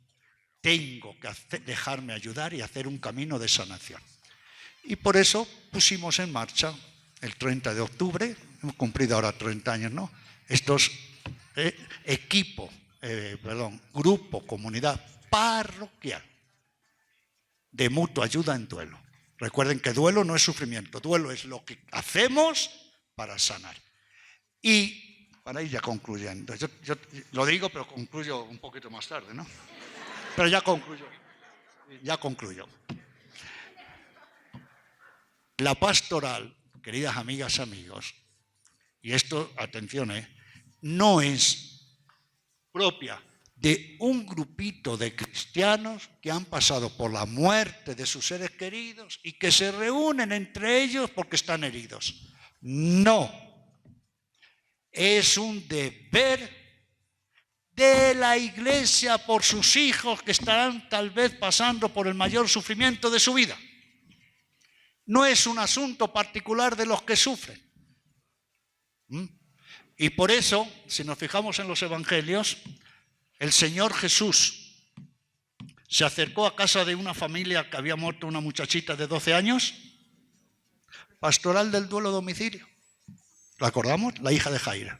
tengo que dejarme ayudar y hacer un camino de sanación. Y por eso pusimos en marcha el 30 de octubre, hemos cumplido ahora 30 años, ¿no?, estos grupo, comunidad parroquial de mutua ayuda en duelo. Recuerden que duelo no es sufrimiento, duelo es lo que hacemos para sanar. Y para ir ya concluyendo, yo lo digo, pero concluyo un poquito más tarde, ¿no? Pero ya concluyo. La pastoral, queridas amigas, amigos, y esto, atención, no es propia de un grupito de cristianos que han pasado por la muerte de sus seres queridos y que se reúnen entre ellos porque están heridos. No. Es un deber de la Iglesia por sus hijos que estarán tal vez pasando por el mayor sufrimiento de su vida. No es un asunto particular de los que sufren. Y por eso, si nos fijamos en los evangelios, el Señor Jesús se acercó a casa de una familia que había muerto una muchachita de 12 años, pastoral del duelo a domicilio. ¿La acordamos? La hija de Jairo.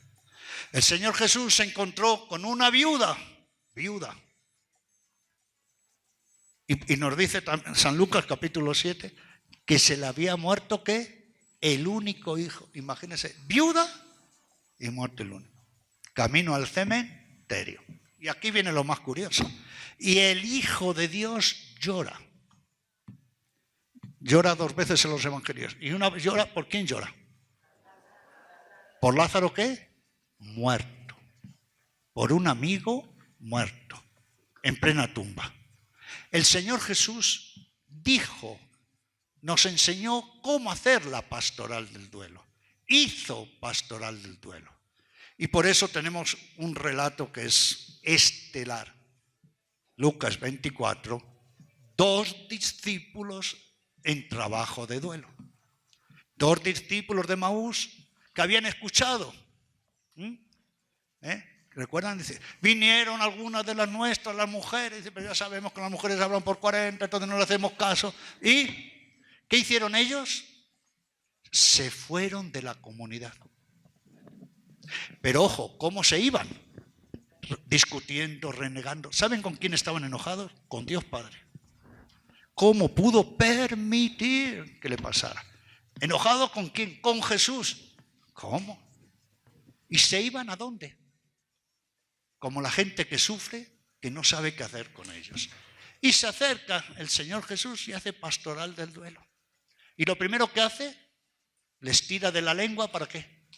El Señor Jesús se encontró con una viuda. Y nos dice San Lucas capítulo 7 que se le había muerto, ¿qué? El único hijo. Imagínense, viuda y muerto el único. Camino al cementerio. Y aquí viene lo más curioso. Y el Hijo de Dios llora. Llora 2 veces en los evangelios. Y una vez llora, ¿por quién llora? ¿Por Lázaro qué? Muerto. Por un amigo muerto. En plena tumba. El Señor Jesús nos enseñó cómo hacer la pastoral del duelo. Hizo pastoral del duelo. Y por eso tenemos un relato que es estelar. Lucas 24, 2 discípulos en trabajo de duelo. 2 discípulos de Emaús que habían escuchado. ¿Recuerdan? Dice, vinieron algunas de las nuestras, las mujeres, dice, pero ya sabemos que las mujeres hablan por 40, entonces no le hacemos caso. ¿Y qué hicieron ellos? Se fueron de la comunidad. Pero ojo, ¿cómo se iban? discutiendo, renegando. ¿Saben con quién estaban enojados? Con Dios Padre. ¿Cómo pudo permitir que le pasara? ¿Enojados con quién? Con Jesús. ¿Cómo? ¿Y se iban a dónde? Como la gente que sufre, que no sabe qué hacer con ellos. Y se acerca el Señor Jesús y hace pastoral del duelo. Y lo primero que hace, les tira de la lengua, ¿para qué?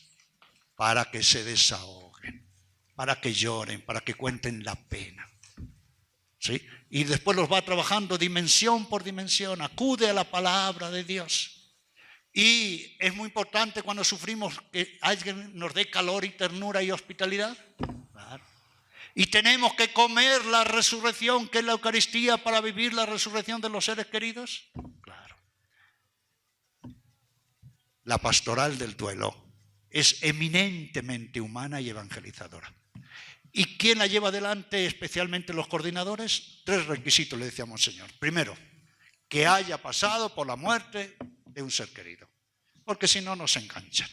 Para que se desahoguen, para que lloren, para que cuenten la pena. ¿Sí? Y después los va trabajando dimensión por dimensión, acude a la palabra de Dios. Y es muy importante cuando sufrimos que alguien nos dé calor y ternura y hospitalidad. Claro. Y tenemos que comer la resurrección, que es la Eucaristía, para vivir la resurrección de los seres queridos. Claro. La pastoral del duelo es eminentemente humana y evangelizadora. ¿Y quién la lleva adelante, especialmente los coordinadores? 3 requisitos le decíamos al Señor. Primero, que haya pasado por la muerte de un ser querido, porque si no nos enganchan.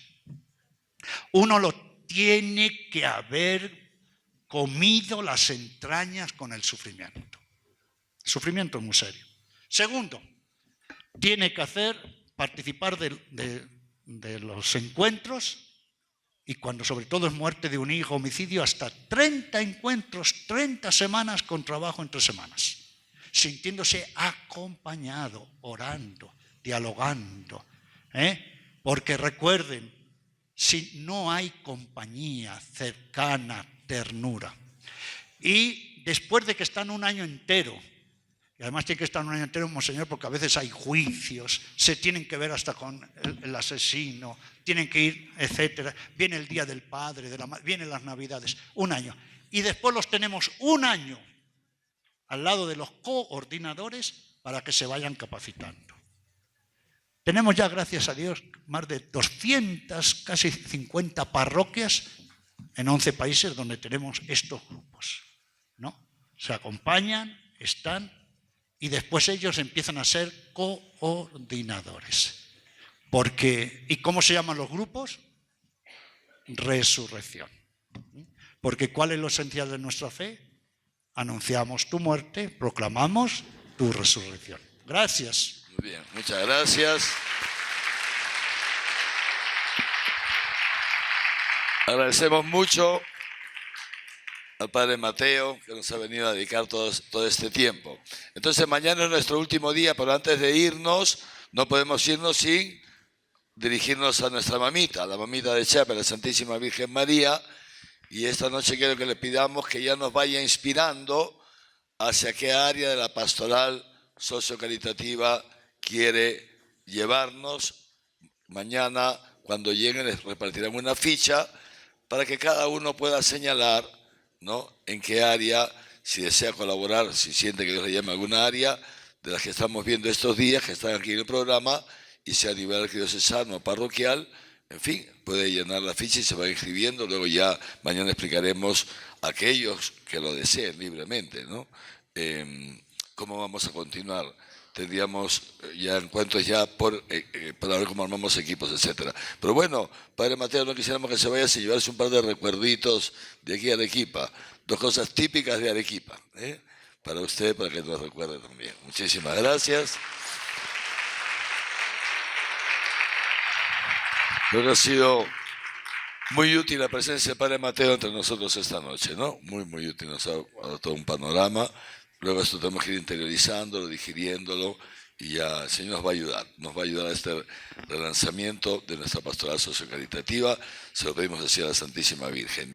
Uno lo tiene que haber comido las entrañas con el sufrimiento. El sufrimiento es muy serio. Segundo, tiene que participar de los encuentros. Y cuando sobre todo es muerte de un hijo, homicidio, hasta 30 encuentros, 30 semanas con trabajo entre semanas, sintiéndose acompañado, orando, dialogando. Porque recuerden, si no hay compañía cercana, ternura, y después de que están un año entero, y además tiene que estar un año entero, monseñor, porque a veces hay juicios, se tienen que ver hasta con el asesino, tienen que ir, etcétera. Viene el Día del Padre, de la Madre, vienen las Navidades, un año. Y después los tenemos un año al lado de los coordinadores para que se vayan capacitando. Tenemos ya, gracias a Dios, más de 200, casi 50 parroquias en 11 países donde tenemos estos grupos, ¿no? Se acompañan, están. Y después ellos empiezan a ser coordinadores. ¿Y cómo se llaman los grupos? Resurrección. Porque ¿cuál es lo esencial de nuestra fe? Anunciamos tu muerte, proclamamos tu resurrección. Gracias. Muy bien, muchas gracias. Agradecemos mucho al Padre Mateo, que nos ha venido a dedicar todo este tiempo. Entonces mañana es nuestro último día, pero antes de irnos, no podemos irnos sin dirigirnos a nuestra mamita, a la mamita de Chiapas, la Santísima Virgen María, y esta noche quiero que le pidamos que ya nos vaya inspirando hacia qué área de la pastoral sociocaritativa quiere llevarnos. Mañana, cuando lleguen, les repartirán una ficha para que cada uno pueda señalar, ¿no?, en qué área, si desea colaborar, si siente que Dios le llama a alguna área de las que estamos viendo estos días, que están aquí en el programa, y sea a nivel arquidiocesano o parroquial, en fin, puede llenar la ficha y se va inscribiendo. Luego ya mañana explicaremos a aquellos que lo deseen libremente, ¿no? Cómo vamos a continuar. Tendríamos ya encuentros ya para ver cómo armamos equipos, etcétera. Pero bueno, Padre Mateo, no quisiéramos que se vaya sin llevarse un par de recuerditos de aquí a Arequipa. 2 cosas típicas de Arequipa, para usted, para que nos recuerde también. Muchísimas gracias. Creo que ha sido muy útil la presencia del Padre Mateo entre nosotros esta noche, ¿no? Muy, muy útil, nos ha dado todo un panorama. Luego esto tenemos que ir interiorizándolo, digiriéndolo, y ya el Señor nos va a ayudar a este relanzamiento de nuestra pastoral sociocaritativa. Se lo pedimos así a la Santísima Virgen.